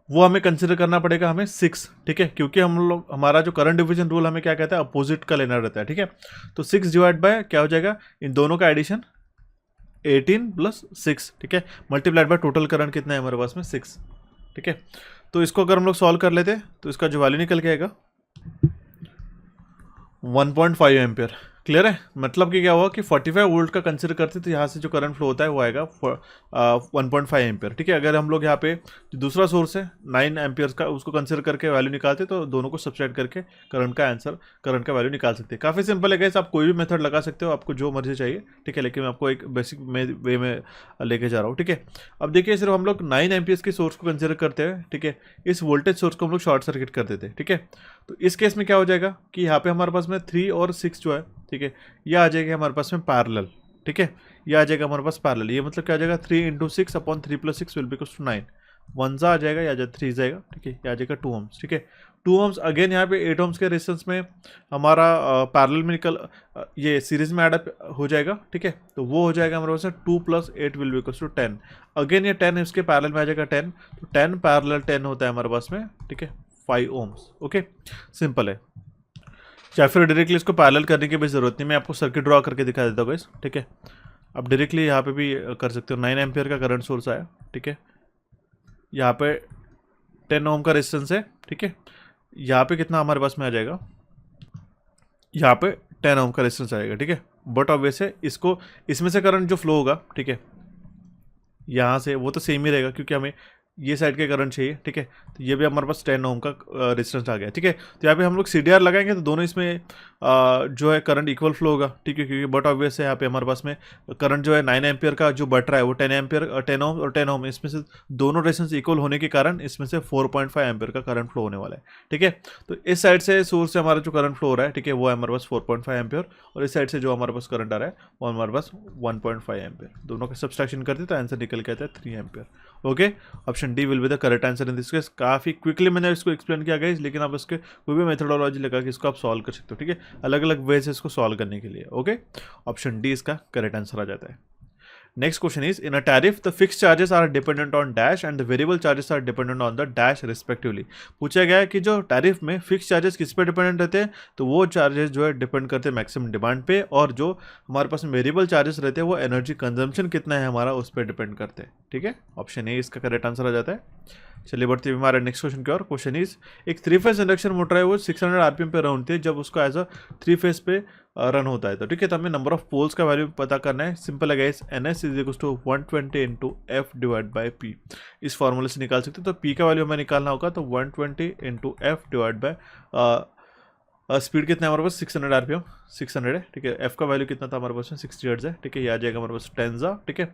वो हमें कंसिडर करना पड़ेगा हमें 6। ठीक है, क्योंकि हम लोग, हमारा जो करंट डिवीजन रूल हमें क्या कहता है, अपोजिट का लेना रहता है। ठीक है, तो 6 डिवाइड बाय क्या हो जाएगा, इन दोनों का एडिशन 18 प्लस 6, ठीक है, मल्टीप्लाइड बाय टोटल करंट कितना है हमारे पास में 6। ठीक है, तो इसको अगर हम लोग सॉल्व कर लेते तो इसका जो वैल्यू निकल के आएगा 1.5 एम्पियर। क्लियर है, मतलब कि क्या हुआ कि 45 वोल्ट का कंसिडर करते तो यहाँ से जो करंट फ्लो होता है वो आएगा 1.5 एम्पियर। ठीक है, अगर हम लोग यहाँ पे जो दूसरा सोर्स है 9 एम्पियर्स का, उसको कंसिडर करके वैल्यू निकालते तो दोनों को सब्सट्रैक्ट करके करंट का वैल्यू निकाल सकते हैं। काफ़ी सिंपल है गाइस, आप कोई भी मेथड लगा सकते हो, आपको जो मर्जी चाहिए। ठीक है, लेकिन मैं आपको एक बेसिक वे में लेके जा रहा हूँ। ठीक है, अब देखिए सिर्फ हम लोग 9 एम्पियर्स के सोर्स को कंसिडर करते हैं। ठीक है, इस वोल्टेज सोर्स को हम लोग शॉर्ट सर्किट कर देते हैं। ठीक है, तो इस केस में क्या हो जाएगा कि यहाँ पे हमारे पास में 3 और 6 जो है, ठीक है, यह आ जाएगा हमारे पास में पैरेलल। ठीक है, यह आ जाएगा हमारे पास पैरेलल, ये मतलब क्या आ जाएगा 3 into 6 upon 3 plus 6 will be equals to 9। 1 आ जाएगा, या 3 जाएगा। ठीक है, यह आ जाएगा 2 ओम्स। ठीक है, 2 ओम्स अगेन यहाँ पे 8 ओम्स के रेजिस्टेंस में हमारा पैरेलल में ये सीरीज में एड हो जाएगा। ठीक है, तो वो हो जाएगा हमारे पास में 2 plus 8 will be equals to 10। Again ये 10 इसके पैरेलल में आ जाएगा 10, तो 10 पैरेलल 10 होता है हमारे पास में। ठीक है, 5 ओम्स। ओके, सिंपल है, या फिर डायरेक्टली इसको पैरेलल करने की भी जरूरत नहीं, मैं आपको सर्किट ड्रॉ करके दिखा देता हूँ गाइस। ठीक है, आप डायरेक्टली यहाँ पे भी कर सकते हो। 9 एम्पियर का करंट सोर्स आया। ठीक है, यहाँ पे 10 ओम का रेजिस्टेंस है। ठीक है, यहाँ पे कितना हमारे पास में आ जाएगा, यहाँ पे 10 ओम का रेजिस्टेंस आएगा। ठीक है, बट ऑब्वियस है इसको, इसमें से करंट जो फ्लो होगा, ठीक है, यहाँ से वो तो सेम ही रहेगा, क्योंकि हमें ये साइड के करंट चाहिए, ठीक है। तो ये भी हमारे पास 10 ओम का रेजिस्टेंस आ गया, ठीक है। तो यहाँ पे हम लोग CDR लगाएंगे तो दोनों इसमें जो है करंट इक्वल फ्लो होगा, ठीक है, क्योंकि बट ऑब्वियस है यहाँ पे हमारे पास में करंट जो है 9 एम्पियर का जो बट रहा है वो 10 एम्पियर 10 ओम और 10 ओम, इसमें से दोनों रेजिस्टेंस इक्वल होने के कारण इसमें से 4.5 एम्पियर का करंट फ्लो होने वाला है, ठीक है। तो इस साइड से सोर्स से हमारा जो करंट फ्लो हो रहा है, ठीक है, वो है हमारे पास 4.5 एम्पियर, और इस साइड से जो हमारे पास करंट आ रहा है वो हमारे पास 1.5 एम्पियर। दोनों का सब्सट्रैक्शन करते तो आंसर निकल के आता है 3 ampere. Okay, option D will be the correct answer in this case. काफ़ी क्विकली मैंने इसको एक्सप्लेन किया गया, लेकिन आप इसके कोई भी मेथोडोलॉजी लगा के इसको आप सॉल्व कर सकते हो, ठीक है, अलग अलग वे से इसको सॉल्व करने के लिए। ओके, ऑप्शन डी इसका करेक्ट आंसर आ जाता है। Next question is, in a tariff, the fixed charges are dependent on dash and the variable charges are dependent on the dash respectively. पूछा गया है कि जो टैरिफ में फिक्स चार्जेस किस पे डिपेंडेंट रहते हैं, तो वो चार्जेस जो है डिपेंड करते हैं मैक्सिमम डिमांड पे, और जो हमारे पास वेरिएबल चार्जेस रहते हैं वो एनर्जी कंजम्पशन कितना है हमारा उस पर डिपेंड करते हैं, ठीक है। ऑप्शन ए इसका करेक्ट आंसर आ जाता है। चलिए बढ़ते हुए हमारे नेक्स्ट क्वेश्चन की ओर। क्वेश्चन इज, एक 3 फेज इंडक्शन मोटर है वो 600 आरपीएम पे रन होती है जब उसको एज अ 3 फेज पे रन होता है, तो ठीक है। तो हमें नंबर ऑफ पोल्स का वैल्यू पता करना है। सिंपल है guys, NS is equal to 120 into F divide by P, इस फॉर्मूले से निकाल सकते हैं। तो P का वैल्यू हमें निकालना होगा, तो 120 into F divide by speed कितना है हमारे पास 600 आरपीएम, 600 है, ठीक है। F का वैल्यू कितना था हमारे पास में 60 हर्ट्ज है, ठीक है। ये आ जाएगा हमारे पास 10 जा, ठीक है।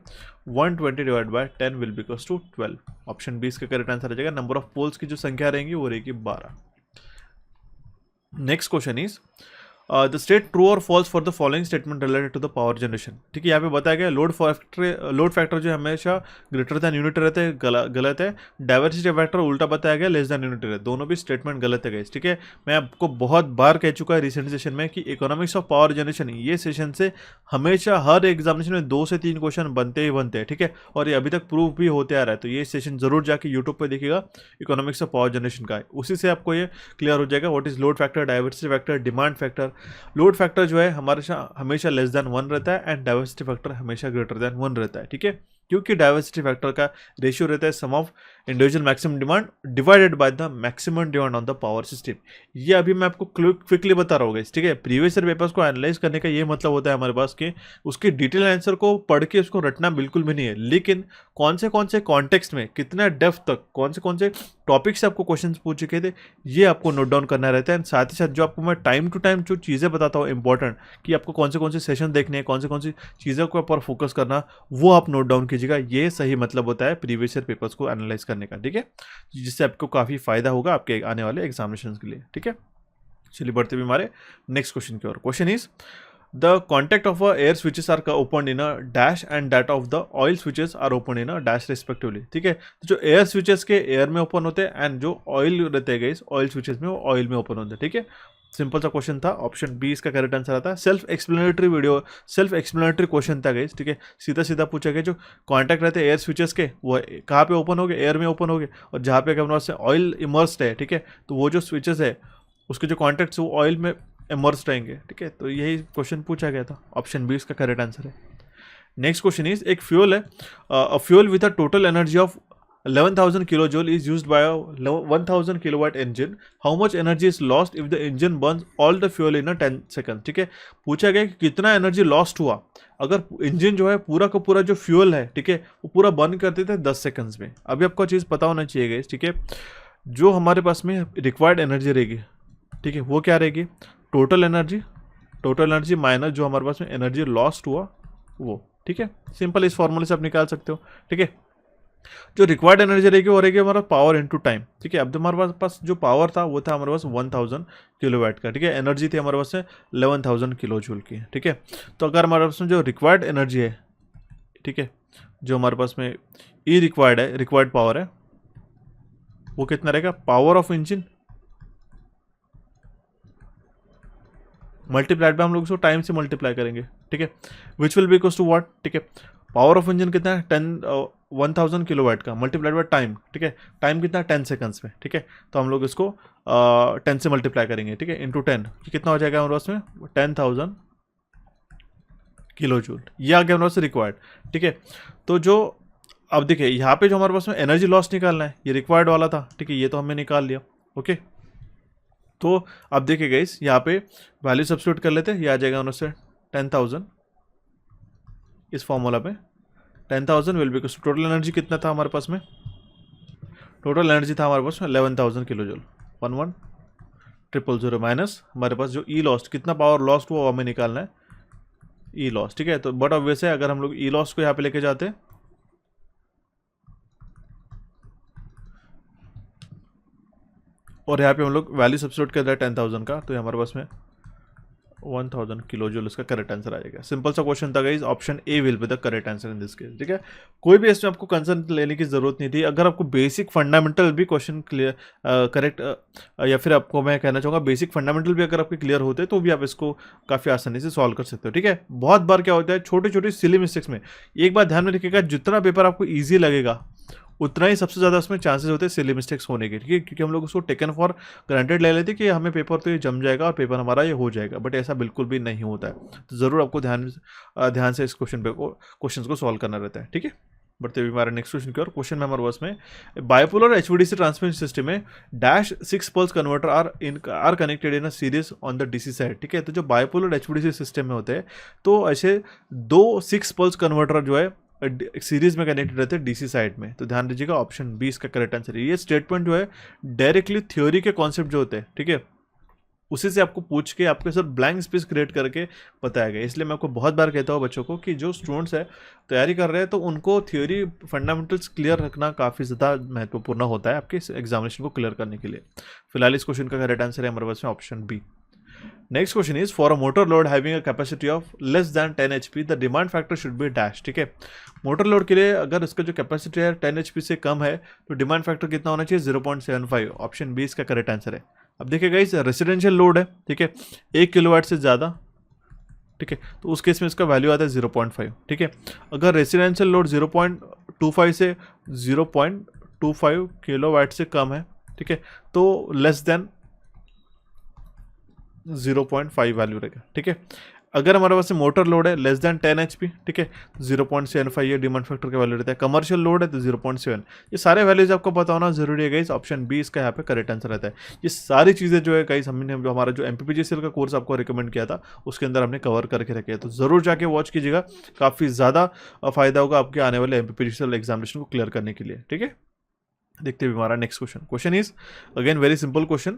120 divide by 10 will be equals to 12। Option B इसका करेक्ट आंसर आ जाएगा। नंबर ऑफ पोल्स की जो संख्या रहेंगी वो रहेगी 12। Next question is, the state true और false for the following statement related to the power generation, ठीक है। यहाँ पे बताया गया लोड फैक्टर जो हमेशा ग्रेटर दैन यूनिट रहते हैं, गलत है। डाइवर्सिटी फैक्टर उल्टा बताया गया, लेस दैन यूनिट है। दोनों भी स्टेटमेंट गलत है गाइस, ठीक है। मैं आपको बहुत बार कह चुका है रिसेंट सेशन में कि इकोनॉमिक्स ऑफ पावर जनरेशन ये सेशन से हमेशा हर एग्जामिनेशन में 2 से 3 क्वेश्चन बनते ही बनते हैं, ठीक है। और ये अभी तक प्रूव भी होते आ रहा है। तो ये सेशन जरूर जाके यूट्यूब पर देखिएगा, इकोनॉमिक्स ऑफ पावर जनरेशन का है, उसी से आपको ये क्लियर हो जाएगा what is load factor, diversity factor, demand factor. Load factor जो है हमारे हमेशा लेस देन 1 रहता है एंड डाइवर्सिटी फैक्टर हमेशा ग्रेटर देन 1 रहता है, ठीक है। क्योंकि डाइवर्सिटी फैक्टर का रेशियो रहता है सम of individual maximum demand divided by the maximum demand on the power system. ये अभी मैं आपको क्विकली बता रहा हूँ, ठीक है। प्रीवियस ईयर पेपर्स को एनालाइज करने का ये मतलब होता है हमारे पास कि उसके डिटेल आंसर को पढ़ के उसको रटना बिल्कुल भी नहीं है, लेकिन कौन से कॉन्टेक्स्ट में कितना डेप्थ तक कौन से टॉपिक से आपको क्वेश्चन पूछ चुके थे ये आपको नोट डाउन करना रहता है। एंड साथ ही साथ जो आपको मैं टाइम टू टाइम जो चीज़ें बताता हूँ इंपॉर्टेंट, कि आपको कौन से सेशन देखने हैं, कौन सी चीज़ों के ऊपर फोकस करना, वो आप नोट डाउन कीजिएगा। ये सही मतलब होता है प्रीवियस ईयर पेपर्स को एनालाइज करने का, ठीक है, जिससे आपको काफ़ी फायदा होगा आपके आने वाले एग्जामिनेशन के लिए, ठीक है। चलिए बढ़ते हुए हमारे नेक्स्ट क्वेश्चन की ओर। Question is, the contact of air switches are opened in a dash and that of the oil switches are opened in a dash respectively, ठीक है। तो जो एयर स्विचेस के एयर में ओपन होते हैं एंड जो ऑयल रहते हैं गाइस ऑयल स्विचेस में वो ऑयल में ओपन होते हैं, ठीक है। सिंपल सा क्वेश्चन था, ऑप्शन बी इसका करेक्ट आंसर आता है। सेल्फ एक्सप्लेनेटरी क्वेश्चन था गाइस, ठीक है। सीधा सीधा पूछा गया जो कॉन्टैक्ट रहते हैं एयर स्विचेस के वो कहाँ पे ओपन हो गए, एयर में ओपन हो गए, और जहाँ पे हमारे पास ऑयल इमर्स्ड है, ठीक है, तो वो जो स्विचेस है उसके जो कॉन्टैक्ट्स वो ऑयल में इमर्स्ड रहेंगे, ठीक है। तो यही क्वेश्चन पूछा गया था, ऑप्शन बी इसका करेक्ट आंसर है। नेक्स्ट क्वेश्चन इज, एक फ्यूल है, a fuel with a total energy of 11,000 kilo joule is used by 1,000 kilowatt engine, how much energy is lost if the engine Burns all the fuel in 10 second, ठीक है। पूछा गया कि कितना energy lost हुआ अगर engine जो है पूरा का पूरा जो फ्यूल है, ठीक है, वो पूरा बर्न कर देते हैं 10 सेकंड्स में। अभी आपको चीज़ पता होना चाहिए गाइस, ठीक है, जो हमारे पास में रिक्वायर्ड एनर्जी रहेगी, ठीक है, वो क्या रहेगी, टोटल एनर्जी माइनस जो हमारे पास में एनर्जी लॉस्ट हुआ वो, ठीक है। सिंपल इस फॉर्मूले से आप निकाल सकते हो, ठीक है। जो रिक्वायर्ड एनर्जी रहेगी वो रहेगी हमारा पावर इनटू टाइम, ठीक है। अब हमारे पास जो पावर था वो था हमारे पास 1000 किलोवाट का, ठीक है। एनर्जी थी हमारे पास में 11,000 किलो जूल की, ठीक है। तो अगर हमारे पास में जो रिक्वायर्ड एनर्जी है, ठीक है, जो हमारे पास में रिक्वायर्ड पावर है वो कितना रहेगा, पावर ऑफ इंजन मल्टीप्लाइड पे हम लोग उसको टाइम से मल्टीप्लाई करेंगे, ठीक है, which will be equals to what, ठीक है। पावर ऑफ इंजन कितना है 1000 किलोवाट का मल्टीप्लाइड बाय टाइम, ठीक है। टाइम कितना है 10 सेकंड्स में, ठीक है। तो हम लोग इसको 10 से मल्टीप्लाई करेंगे, ठीक है, इंटू 10, कितना हो जाएगा हमारे पास में 10,000 किलो जूल। ये आ गया हमारे पास रिक्वायर्ड, ठीक है। तो जो अब देखिए यहाँ पे जो हमारे पास में एनर्जी लॉस निकालना है ये रिक्वायर्ड वाला था, ठीक है, ये तो हमने निकाल लिया, ओके। तो अब देखिए गाइस यहाँ पे वैल्यू सब्स्टिट्यूट कर लेते हैं, ये आ जाएगा उनसे 10,000 इस फॉर्मूला पे 10,000 विल बी टोटल एनर्जी कितना था हमारे पास में टोटल एनर्जी था हमारे पास 11,000 किलो जूल। 11,000 माइनस हमारे पास जो ई लॉस्ट, कितना पावर लॉस्ट हुआ वो हमें निकालना है, ई लॉस। ठीक है, तो बट ऑब्वियस है अगर हम लोग ई लॉस को यहाँ पे लेके जाते हैं और यहाँ पे हम लोग वैल्यू सब्स्टिट्यूट कर रहे हैं 10,000 का, तो हमारे पास में 1000 किलो जूल इसका करेक्ट आंसर आ जाएगा। सिंपल सा क्वेश्चन था guys, option A will be the correct answer in this case. ठीक है, कोई भी इसमें आपको कंसर्न लेने की जरूरत नहीं थी। अगर आपको बेसिक फंडामेंटल भी क्वेश्चन क्लियर करेक्ट या फिर आपको मैं कहना चाहूँगा बेसिक फंडामेंटल भी अगर आपके क्लियर होते तो भी आप इसको काफ़ी आसानी से सॉल्व कर सकते हो। ठीक है, बहुत बार क्या होता है छोटे छोटे सिली मिस्टेक्स में, एक बात ध्यान में रखिएगा, जितना पेपर आपको ईजी लगेगा उतना ही सबसे ज़्यादा उसमें चांसेस होते हैं सिली मिस्टेक्स होने के। ठीक है, क्योंकि हम लोग उसको टेकन फॉर ग्रांटेड ले लेते कि हमें पेपर तो ये जम जाएगा और पेपर हमारा ये हो जाएगा, बट ऐसा बिल्कुल भी नहीं होता है। तो ज़रूर आपको ध्यान से इस क्वेश्चन को सॉल्व करना रहता है। ठीक है, बढ़ते हुए हमारे नेक्स्ट क्वेश्चन की ओर। क्वेश्चन में हमारे पास में बाइपोलर एचवीडीसी ट्रांसमिशन सिस्टम में dash 6 pulse converter are connected in a series on the DC side. ठीक है, तो जो बाइपोलर एचवीडीसी सिस्टम में होते हैं तो ऐसे 2 6 पल्स कन्वर्टर जो है सीरीज में कनेक्टेड रहते हैं डीसी साइड में। तो ध्यान दीजिएगा ऑप्शन बी इसका करेक्ट आंसर है। ये स्टेटमेंट जो है डायरेक्टली थ्योरी के कॉन्सेप्ट जो होते हैं, ठीक है, उसी से आपको पूछ के आपके सर ब्लैंक स्पेस क्रिएट करके बताया गया। इसलिए मैं आपको बहुत बार कहता हूँ बच्चों को कि जो स्टूडेंट्स है तैयारी कर रहे हैं तो उनको थ्योरी फंडामेंटल्स क्लियर रखना काफ़ी ज़्यादा महत्वपूर्ण होता है आपके एग्जामिनेशन को क्लियर करने के लिए। फिलहाल इस क्वेश्चन का करेक्ट आंसर है हमारे पास में option B. Next question is for a motor load having a capacity of less than 10 HP the demand factor should be dash. ठीक है, मोटर लोड के लिए अगर इसका जो कैपेसिटी है 10 HP से कम है तो डिमांड फैक्टर कितना होना चाहिए 0.75। ऑप्शन बी इसका करेक्ट आंसर है। अब देखिएगा इस रेसिडेंशियल लोड है, ठीक है, 1 किलोवाट से ज़्यादा, ठीक है, तो उस केस में इसका वैल्यू आता है 0.5। ठीक है, अगर रेसिडेंशियल लोड 0.25 से 0.25 किलोवाट से कम है, ठीक है, तो लेस देन 0.5 वैल्यू रहेगा। ठीक है, अगर हमारे पास मोटर लोड है लेस देन 10 HP, ठीक है, 0.75 ये डिमांड फैक्टर का वैल्यू रहता है। कमर्शियल लोड है तो 0.7। ये सारे वैल्यूज आपको पता होना जरूरी है गाइस। ऑप्शन बी इसका यहाँ पे करेक्ट आंसर रहता है। ये सारी चीज़ें जो है गाइस हमने जो हमारा जो MPPGCL का कोर्स आपको रिकमेंड किया था उसके अंदर हमने कवर करके रखे हैं, तो जरूर जाके वॉच कीजिएगा, काफ़ी ज़्यादा फायदा होगा आपके आने वाले MPPGCL एग्जामिनेशन को क्लियर करने के लिए। ठीक है, देखते हुए हमारा next question is again very simple question.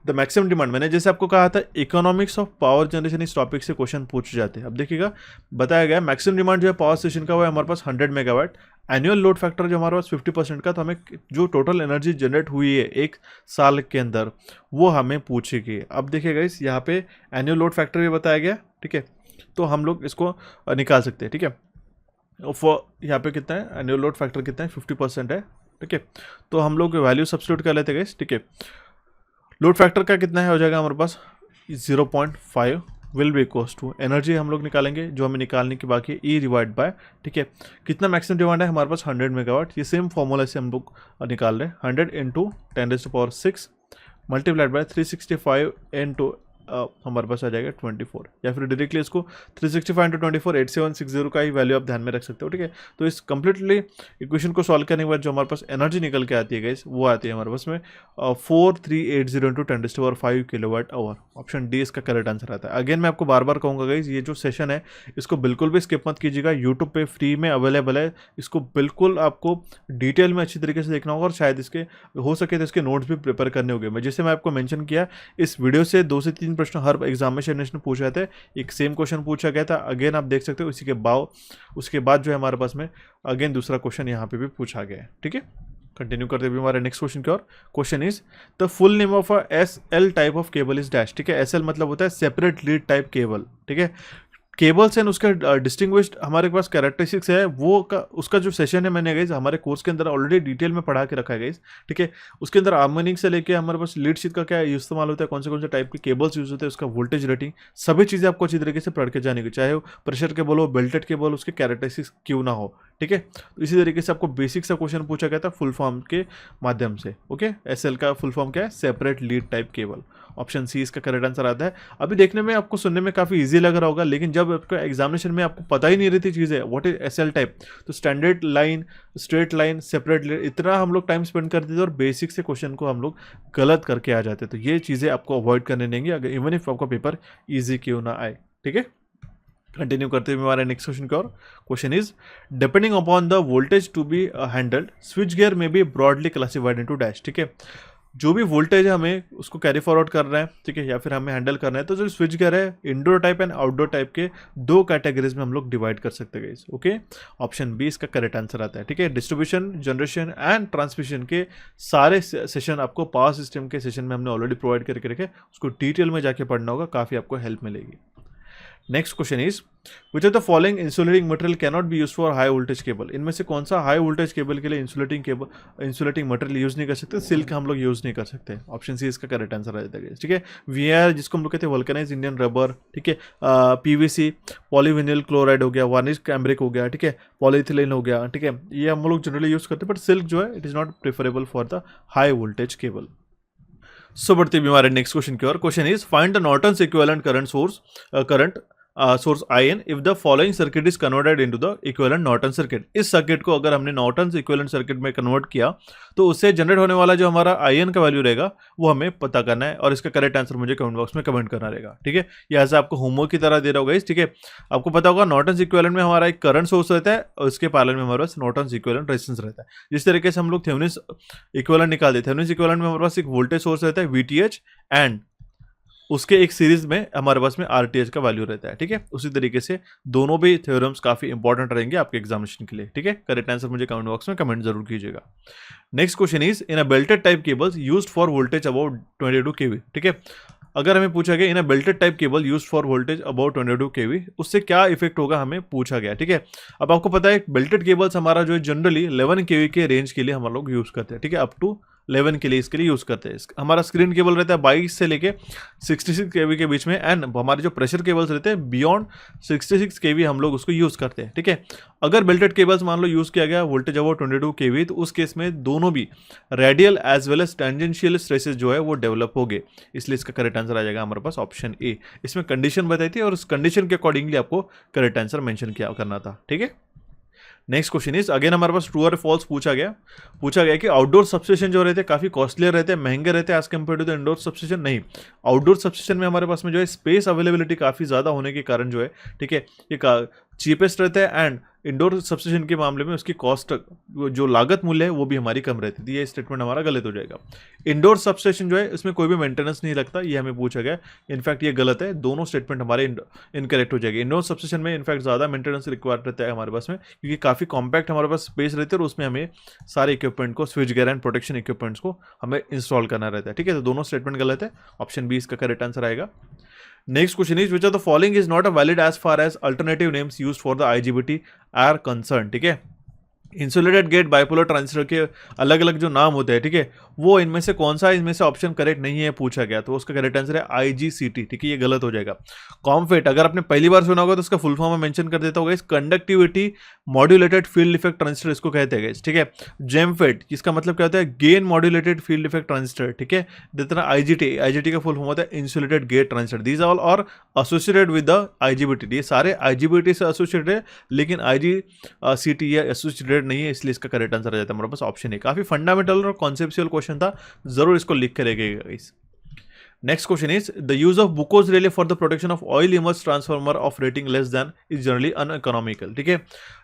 The maximum demand, मैंने जैसे आपको कहा था इकोनॉमिक्स ऑफ पावर जनरेशन इस टॉपिक से क्वेश्चन पूछ जाते हैं। अब देखिएगा बताया गया मैक्सिमम डिमांड जो है पावर स्टेशन का वो है हमारे पास 100 मेगावाट। एनुअल लोड फैक्टर जो हमारे पास 50% का, तो हमें जो टोटल एनर्जी जनरेट हुई है एक साल के अंदर वो हमें पूछेगी। अब देखिएगा इस यहाँ पे एनुअल लोड फैक्टर भी बताया गया, ठीक है, तो हम लोग इसको निकाल सकते हैं। ठीक है, यहाँ पे कितना है एनुअल लोड फैक्टर कितना है 50% है। ठीक है, तो हम लोग वैल्यू सब्स्टिट्यूट कर लेते हैं। ठीक है, लोड फैक्टर का कितना है हो जाएगा हमारे पास 0.5 will be equals to energy हम लोग निकालेंगे जो हमें निकालने की बाकी है ई डिवाइड बाय, ठीक है, कितना मैक्सिमम डिमांड है हमारे पास 100 मेगावाट। ये सेम फॉर्मूला से हम लोग निकाल रहे हैं 100 इंटू 10⁻⁶ मल्टीप्लाइड बाय 365 इंटू हमारे पास आ जाएगा 24, या फिर डायरेक्टली इसको 365 इंटू 24 8760 का ही वैल्यू आप ध्यान में रख सकते हो। ठीक है, तो इस कंप्लीटली इक्वेशन को सॉल्व करने के बाद जो हमारे पास एनर्जी निकल के आती है गाइस वो आती है हमारे पास में 4380 into 10⁻⁵ kilowatt hour. Option D इसका करेक्ट आंसर आता है। अगेन मैं आपको बार बार कहूँगा गाइस ये जो सेशन है इसको बिल्कुल भी स्किप मत कीजिएगा, यूट्यूब पे फ्री में अवेलेबल है, इसको बिल्कुल आपको डिटेल में अच्छी तरीके से देखना होगा और शायद इसके हो सके तो इसके नोट्स भी प्रिपेयर करने होंगे। जैसे मैं आपको मेंशन किया इस वीडियो से 2 से 3 प्रश्न हर एग्जामिनेशन ने पूछे थे, एक सेम क्वेश्चन पूछा गया था, अगेन आप देख सकते हो इसी के उसके बाद जो है हमारे पास में अगेन दूसरा क्वेश्चन यहाँ पे भी पूछा गया है। ठीक है, कंटिन्यू करते हुए हमारे नेक्स्ट क्वेश्चन की ओर। Question is the full name of a SL type of cable is dash. ठीक है, SL मतलब होता है सेपरेट लीड टाइप केबल। ठीक है, केबल्स एंड उसका डिस्टिंग्विश्ड हमारे पास कैरेक्टरिस्टिक्स है वो उसका जो सेशन है मैंने गाइस हमारे कोर्स के अंदर ऑलरेडी डिटेल में पढ़ा के रखा है गाइस। ठीक है, उसके अंदर हार्मोनिक से लेके हमारे पास लीड शीट का क्या इस्तेमाल होता है, कौन से टाइप के केबल्स यूज होते हैं, उसका वोल्टेज रेटिंग, सभी चीज़ें आपको अच्छी तरीके से पढ़ के जाने की, चाहे वो प्रेशर केबल हो बेल्टेड केबल, उसके कैरेक्टरिस्टिक्स क्यों ना हो। ठीक है, तो इसी तरीके से आपको बेसिक सा क्वेश्चन पूछा गया था फुल फॉर्म के माध्यम से। ओके, SL का फुल फॉर्म क्या है, separate lead type cable. Option C इसका करेक्ट आंसर आता है। अभी देखने में आपको सुनने में काफ़ी इजी लग रहा होगा, लेकिन जब आपको एग्जामिनेशन में आपको पता ही नहीं रहती चीज़ें व्हाट इज SL टाइप, तो standard line, straight line, separate lead, इतना हम लोग टाइम स्पेंड करते थे और बेसिक से क्वेश्चन को हम लोग गलत करके आ जाते, तो ये चीज़ें आपको अवॉइड करने देंगे अगर इवन इफ आपका पेपर ईजी क्यों ना आए। ठीक है, कंटिन्यू करते हुए हमारे नेक्स्ट क्वेश्चन की ओर। Question is depending upon the voltage to be handled switch gear may be broadly classified into dash. ठीक है, जो भी वोल्टेज है हमें उसको कैरी फॉरवर्ड कर रहा है, ठीक है, या फिर हमें हैंडल करना है, तो जो स्विच गियर है indoor type and outdoor type के दो कैटेगरीज में हम लोग डिवाइड कर सकते हैं। ओके, ऑप्शन बी इसका करेक्ट आंसर आता है। ठीक है, डिस्ट्रीब्यूशन, जनरेशन एंड ट्रांसमिशन के सारे सेशन आपको पावर सिस्टम के सेशन में हमने ऑलरेडी प्रोवाइड करके रखे, उसको डिटेल में जाके पढ़ना होगा, काफ़ी आपको हेल्प मिलेगी। Next question is which of the following insulating material can not be use for high voltage cable. इनमें से कौन सा हाई वोल्टेज केबल के लिए इंसुलेटिंग मटेरियल यूज नहीं कर सकते, सिल्क हम लोग यूज नहीं कर सकते। ऑप्शन सी इसका करेक्ट आंसर आ जाता है। ठीक है, वीआर जिसको हम लोग कहते हैं वल्कनाइज इंडियन रबर, ठीक है, पीवीसी पॉलीविनिल क्लोराइड हो गया, वार्निश कैम्ब्रिक हो गया, ठीक है, पॉलीथिलीन हो गया, ठीक है, ये हम लोग जनरली यूज करते हैं, बट सिल्क जो है it is not preferable for the high voltage cable. So बढ़ते हुए हमारे नेक्स्ट क्वेश्चन की ओर। Question is find the Norton's equivalent current source IN if the following circuit is converted into the equivalent Norton circuit. इस circuit को अगर हमने Norton equivalent circuit में कन्वर्ट किया तो उससे जनरेट होने वाला जो हमारा IN का वैल्यू रहेगा वो हमें पता करना है, और इसका करेक्ट आंसर मुझे कमेंट बॉक्स में कमेंट करना रहेगा। ठीक है, यह ऐसा आपको होमवर्क की तरह दे रहा होगा। ठीक है, आपको पता होगा नॉर्टन इक्विवेलेंट में हमारा एक करंट सोर्स रहता है और उसके पैरेलल में हमारे पास नॉर्टन इक्विवेलेंट रेजिस्टेंस रहता है। जिस तरीके से हम लोग थेवेनिन इक्विवेलेंट निकालते हैं, थेवेनिन इक्विवेलेंट में हमारे पास एक वोल्टेज सोर्स रहता है VTH एंड उसके एक सीरीज में हमारे पास में RTH का वैल्यू रहता है। ठीक है, उसी तरीके से दोनों भी थ्योरम्स काफी इंपॉर्टेंट रहेंगे आपके एग्जामिनेशन के लिए। ठीक है, करेक्ट आंसर मुझे कमेंट बॉक्स में कमेंट जरूर कीजिएगा। Next question is in a belted type cables used for voltage about 22 kV। ठीक है, अगर हमें पूछा गया in a belted type cable used for voltage about 22 kV, उससे क्या इफेक्ट होगा हमें पूछा गया। ठीक है, अब आपको पता है बेल्टेड केबल्स हमारा जो है जनरली 11 kV के रेंज के लिए हम लोग यूज करते हैं। ठीक है, अप टू 11 के लिए इसके लिए यूज करते हैं। हमारा स्क्रीन केबल रहता है 22 से लेके 66 kV के बीच में, एंड हमारे जो प्रेशर केबल्स रहते हैं बियॉन्ड 66 kV हम लोग उसको यूज करते हैं। ठीक है, अगर बेल्टेड केबल्स मान लो यूज किया गया वोल्टेज अबाउट 22 kV, तो उस केस में दोनों भी radial as well as tangential stresses जो है वो डेवलप हो गए, इसलिए इसका करेक्ट आंसर आ जाएगा हमारे पास ऑप्शन ए। इसमें कंडीशन बताई थी और उस कंडीशन के अकॉर्डिंगली आपको करेक्ट आंसर मेंशन किया करना था। ठीक है, नेक्स्ट क्वेश्चन इज अगेन हमारे पास ट्रू और फॉल्स पूछा गया कि आउटडोर सबस्टेशन जो रहते हैं काफी कॉस्टलियर रहते हैं, महंगे रहते हैं as compare to the indoor substation. नहीं, आउटडोर सबस्टेशन में हमारे पास में जो है स्पेस अवेलेबिलिटी काफी ज्यादा होने के कारण जो है, ठीक है, ये चीपेस्ट रहता है, एंड इंडोर सबस्टेशन के मामले में उसकी कॉस्ट जो लागत मूल्य है वो भी हमारी कम रहती थी। ये स्टेटमेंट हमारा गलत हो जाएगा। इंडोर सबस्टेशन जो है इसमें कोई भी मेंटेनेंस नहीं लगता, ये हमें पूछा गया, इनफैक्ट ये गलत है, दोनों स्टेटमेंट हमारे इनकरेक्ट हो जाएगी। इंडोर सबस्टेशन में इनफैक्ट ज़्यादा मेंटेनेंस रिक्वायर्ड रहता है हमारे पास में, क्योंकि काफ़ी कॉम्पैक्ट हमारे पास स्पेस रहती है और उसमें हमें सारे इक्विपमेंट को, switch gear and protection equipments को हमें इंस्टॉल करना रहता है। ठीक है, तो दोनों स्टेटमेंट गलत है, ऑप्शन बी इसका करेक्ट आंसर आएगा। Next question is which of the following is not a valid as far as alternative names used for the IGBT are concerned। ठीक है, इंसुलेटेड गेट बाइपोलर ट्रांजिस्टर के अलग अलग जो नाम होते हैं, ठीक है, वो इनमें से कौन सा इसमें से ऑप्शन करेक्ट नहीं है पूछा गया, तो उसका करेक्ट आंसर है IGCT। ठीक है, ये गलत हो जाएगा। कॉम्फेट अगर आपने पहली बार सुना होगा तो उसका फुल फॉर्म में मेंशन कर देता होगा, इस conductivity modulated field effect transistor इसको कहते हैं। ठीक है, जेमफेट जिसका मतलब क्या होता है, gain modulated field effect transistor. ठीक है, जितना IGT का फुल फॉर्म होता है insulated gate transistor. These all are associated with the IGBT। ये सारे IGBT से एसोसिएटेड है, लेकिन IGCT ये एसोसिएटेड नहीं है, इसलिए इसका करेक्ट आंसर आ जाता है हमारे पास ऑप्शन ए। काफी फंडामेंटल और कॉन्सेप्चुअल क्वेश्चन था, जरूर इसको लिख के रखिएगा guys. Next question is the use of Buchholz relay for the protection of oil immerse transformer of rating less than is generally uneconomical. ठीक है,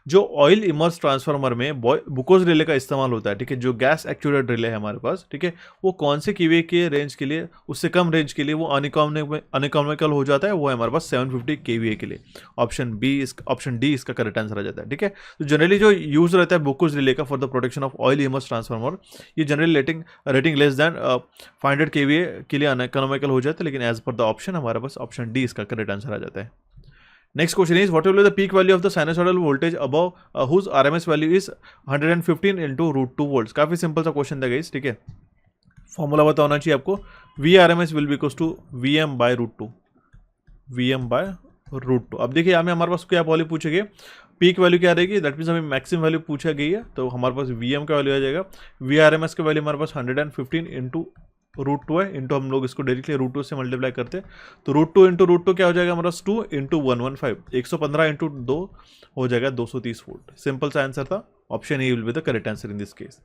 जो ऑयल इमर्स ट्रांसफार्मर में बुकोज रिले का इस्तेमाल होता है, ठीक है, जो गैस एक्चुएटेड रिले है हमारे पास, ठीक है, वो कौन से केवीए के रेंज के लिए, उससे कम रेंज के लिए वो अनइकोनॉमिकल हो जाता है, वो है हमारे पास 750 केवीए के लिए। ऑप्शन डी इसका करेक्ट आंसर आ जाता है। ठीक है, तो जनरली जो यूज रहता है बुकोज रिले का for the protection of oil immerse transformer, ये generally rating less than 500 KVA के लिए अनइकोनॉमिकल हो जाता है, लेकिन एज पर द ऑप्शन हमारे पास ऑप्शन डी इसका करेक्ट आंसर आ जाता है। Next question is what will be the peak value of the sinusoidal voltage above whose RMS value is 115 into √2 volts. काफी सिंपल सा क्वेश्चन था गाइस। ठीक है, फॉर्मूला पता होना चाहिए आपको, VRMS will be equals to VM by √2। VM by √2। अब देखिए यहाँ में हमारे पास क्या वैल्यू पूछेगी, पीक वैल्यू क्या रहेगी, दैट मीन्स हमें मैक्सिमम वैल्यू पूछा गई है, तो हमारे पास VM का वैल्यू आ जाएगा। VRMS का वैल्यू हमारे पास 115 into √2 है, इंटू हम लोग इसको डायरेक्टली √2 से मल्टीप्लाई करते हैं, तो √2 into √2 क्या हो जाएगा हमारा 2 into 115, 115 into 2 हो जाएगा 230 वोल्ट। सिंपल सा आंसर था, option A will be the correct answer in this case.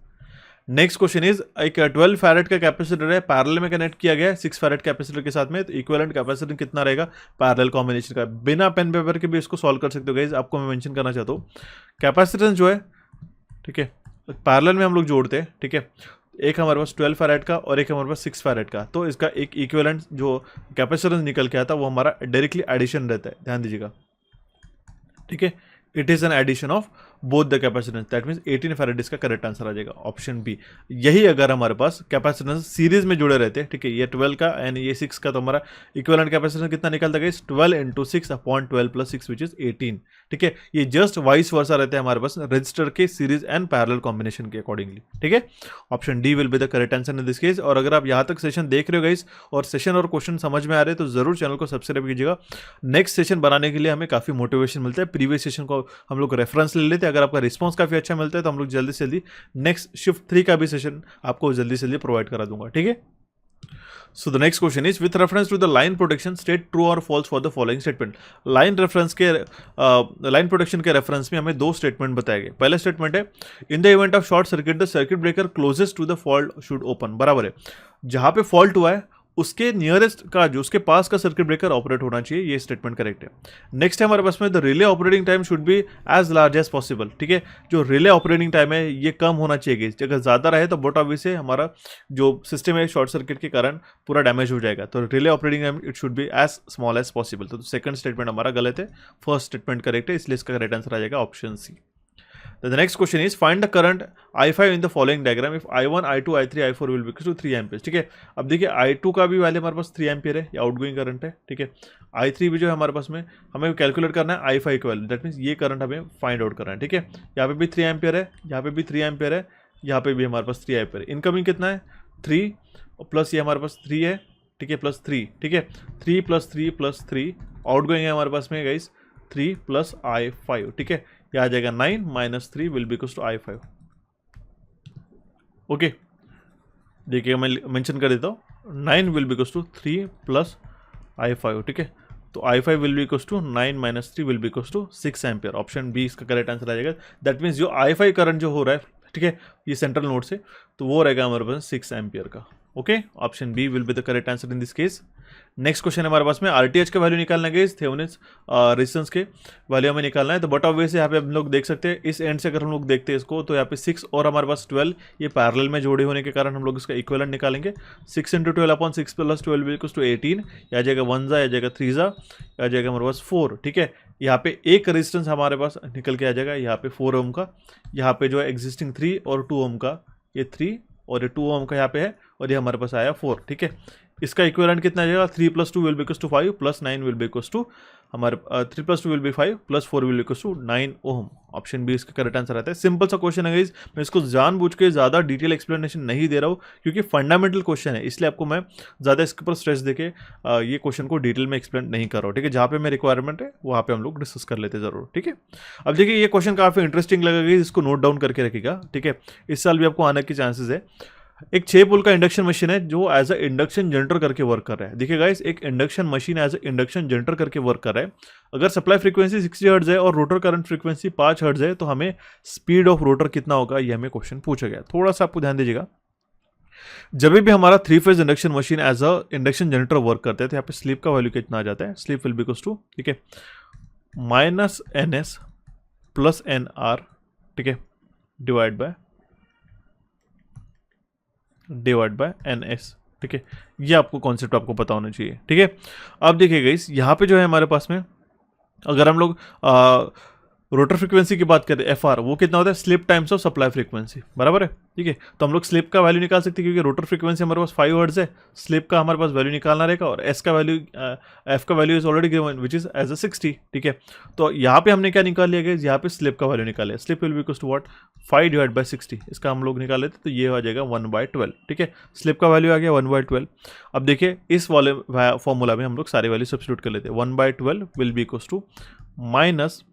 Next question is एक 12 फैरेड का कैपेसिटर है, पैरेलल में कनेक्ट किया गया है 6 फैरेड कैपेसिटर के साथ में, तो इक्विवेलेंट कैपेसिटर कितना रहेगा पैरेलल कॉम्बिनेशन का। बिना पेन पेपर के भी इसको सॉल्व कर सकते हो गाइस, आपको मैं मेंशन करना चाहता हूँ। कैपेसिटेंस जो है, ठीक है, पैरेलल में हम लोग जोड़ते हैं, ठीक है, एक हमारे पास 12 फैरेड का और एक हमारे पास 6 फैरेड का, तो इसका एक इक्विवेलेंट जो कैपेसिटेंस निकल के आता है वो हमारा डायरेक्टली एडिशन रहता है, ध्यान दीजिएगा, ठीक है। It is an addition of both the capacitance, that means 18 farad इसका करेक्ट आंसर आ जाएगा, ऑप्शन बी। यही अगर हमारे पास कैपेसिटेंस सीरीज में जुड़े रहते हैं, ठीक है, ये 12 का एंड ये 6 का, तो हमारा इक्विवेलेंट कैपेसिटेंस कितना निकलता है, 12 into 6 upon 12 plus 6 which is 18, ठीक है। ये जस्ट वाइस वर्सा रहते हैं हमारे पास रजिस्टर के सीरीज एंड पैरेलल कॉम्बिनेशन के अकॉर्डिंगली, ठीक है। Option D will be the correct answer in this case. और अगर आप यहाँ तक सेशन देख रहे हो गाइस और सेशन और क्वेश्चन समझ में आ रहे हैं तो जरूर चैनल को सब्सक्राइब कीजिएगा। नेक्स्ट सेशन बनाने के लिए हमें काफी मोटिवेशन मिलता है, प्रीवियस सेशन को हम लोग रेफरेंस ले लेते हैं, अगर आपका रिस्पॉन्स काफी अच्छा मिलता है तो हम लोग जल्दी से जल्दी नेक्स्ट शिफ्ट 3 का भी सेशन आपको जल्दी से जल्दी प्रोवाइड करा दूंगा, ठीक है। So the next question is with reference to the line protection state true or false for the following statement। Line reference के लाइन प्रोटेक्शन के रेफरेंस में हमें दो स्टेटमेंट बताए गए। पहला स्टेटमेंट है in the event of short circuit the circuit breaker closest to the fault should open, बराबर है, जहां पे फॉल्ट हुआ है उसके नियरेस्ट का जो उसके पास का सर्किट ब्रेकर ऑपरेट होना चाहिए, ये स्टेटमेंट करेक्ट है। नेक्स्ट है हमारे पास में the relay operating time should be as large as possible, ठीक है, जो रिले ऑपरेटिंग टाइम है ये कम होना चाहिए, अगर ज़्यादा रहे तो बोट ऑब्वियस से हमारा जो सिस्टम है शॉर्ट सर्किट के कारण पूरा डैमेज हो जाएगा, तो relay operating time it should be as small as possible. तो सेकंड स्टेटमेंट हमारा गलत है, फर्स्ट स्टेटमेंट करेक्ट है, इसलिए इसका करेक्ट आंसर आ जाएगा option C. The next question is find the current I5 in the following diagram if I1, I2, I3, I4 will be equal to 3 ampere, ठीक है। अब देखिए I2 का भी वैल्यू हमारे पास 3 एम्पियर है, ये आउटगोइंग करंट है, ठीक है। I3 भी जो है हमारे पास में हमें कैलकुलेट करना है I5 का वैल्यू, दैट मीन्स ये करंट हमें फाइंड आउट करना है, ठीक है। यहाँ पे भी 3 एम्पियर है, यहाँ पे भी 3 एम्पियर है, यहाँ पे भी हमारे पास 3 एम्पियर। इनकमिंग कितना है 3 प्लस ये हमारे पास 3 है, ठीक है, प्लस 3, ठीक है, 3 प्लस 3 प्लस 3, आउटगोइंग है हमारे पास में गाइस 3 प्लस I5, ठीक है, यह आ जाएगा 9 minus 3 will be equals to I5। Okay, देखिए मैं मेंशन कर देता हूँ 9 will be equals to 3 plus I5, ठीक है, तो I5 will be equals to 9 minus 3 will be equals to 6 ampere, option B इसका करेक्ट आंसर आ जाएगा। दैट मीन्स जो I5 करंट जो हो रहा है, ठीक है, ये सेंट्रल नोड से, तो वो रहेगा हमारे पास 6 एम्पियर का। Okay, option B will be the correct answer in this case. Next question हमारे पास में आरटीएच का वैल्यू निकालना है, थेवेनिन्स रेजिस्टेंस के वैल्यू हमें निकालना है। तो बट ऑब्वियसली यहाँ पे हम लोग देख सकते हैं, इस एंड से अगर हम लोग देखते हैं इसको, तो यहाँ पे 6 और हमारे पास 12 ये पैरेलल में जोड़े होने के कारण हम लोग इसका इक्विवेलेंट निकालेंगे। 6 into 12 upon 6 plus 12 equals to 18, या जाएगा 1 जा, या जाएगा 3 जा, या जाएगा हमारे पास 4, ठीक है। यहाँ पे एक रेजिस्टेंस हमारे पास निकल के आ जाएगा, यहाँ पे 4 ओम का, यहाँ पे जो है एग्जिस्टिंग 3 और 2 ओम का, ये 3 और ये 2 ओम का यहाँ पे है, और ये हमारे पास आया 4, ठीक है। इसका इक्विवेलेंट कितना आ जाएगा 3 plus 2 will be equals to 5 plus 9 will be equals to हमारे 3 plus 2 will be 5 plus 4 will be equals to 9 ohm. Option B इसका करेक्ट आंसर आता है। सिंपल सा क्वेश्चन है गाइस, मैं इसको जानबूझ के ज़्यादा डिटेल एक्सप्लेनेशन नहीं दे रहा हूँ क्योंकि फंडामेंटल क्वेश्चन है, इसलिए आपको मैं ज़्यादा इसके ऊपर स्ट्रेस देके ये क्वेश्चन को डिटेल में एक्सप्लेन नहीं कर रहा हूँ, ठीक है। जहाँ पे मेरी रिक्वायरमेंट है वहाँ पे हम लोग डिस्कस कर लेते हैं ज़रूर, ठीक है। अब देखिए ये क्वेश्चन काफ़ी इंटरेस्टिंग लगेगा, इसको नोट डाउन करके रखिएगा, ठीक है। इस साल भी आपको आने के चांसेस है। एक 6 पोल का इंडक्शन मशीन है जो एज अ इंडक्शन जनरेटर करके वर्क कर रहा है। देखिए गाइस, एक induction machine as a induction generator करके वर्क कर रहा है। अगर सप्लाई फ्रीक्वेंसी 60 हर्ट्ज है और रोटर करंट फ्रीक्वेंसी 5 हर्ट्ज है, तो हमें स्पीड ऑफ रोटर कितना होगा ये हमें क्वेश्चन पूछा गया। थोड़ा सा आपको ध्यान दीजिएगा, जब भी हमारा 3 phase induction machine as a induction generator work करते हैं तो यहाँ पे स्लिप का वैल्यू कितना आ जाता है, slip will be equals to, ठीक है, माइनस NS प्लस NR, ठीक है, डिवाइड बाय NS, ठीक है। ये आपको कॉन्सेप्ट आपको पता होना चाहिए, ठीक है। अब देखिएगा इस यहाँ पे जो है हमारे पास में, अगर हम लोग रोटर फ्रीक्वेंसी की बात करें FR, वो कितना होता है slip times of supply frequency, बराबर है, ठीक है। तो हम लोग स्लिप का वैल्यू निकाल सकते हैं क्योंकि रोटर फ्रीक्वेंसी हमारे पास 5 हर्ट्ज है, स्लिप का हमारे पास वैल्यू निकालना रहेगा, और S का वैल्यू F का value is already given which is as a 60, ठीक है। तो यहाँ पे हमने क्या निकाल लिया गया, यहाँ पे स्लिप का वैल्यू निकाले, slip will be equals to what 5 divide by 60, इसका हम लोग निकाल लेते तो ये हो जाएगा 1/12, ठीक है। स्लिप का वैल्यू आ गया 1/12। अब देखिए इस वाले फॉर्मूला में हम लोग सारे वैल्यू सब्स्टिट्यूट कर लेते हैं। 1/12 will be equals to minus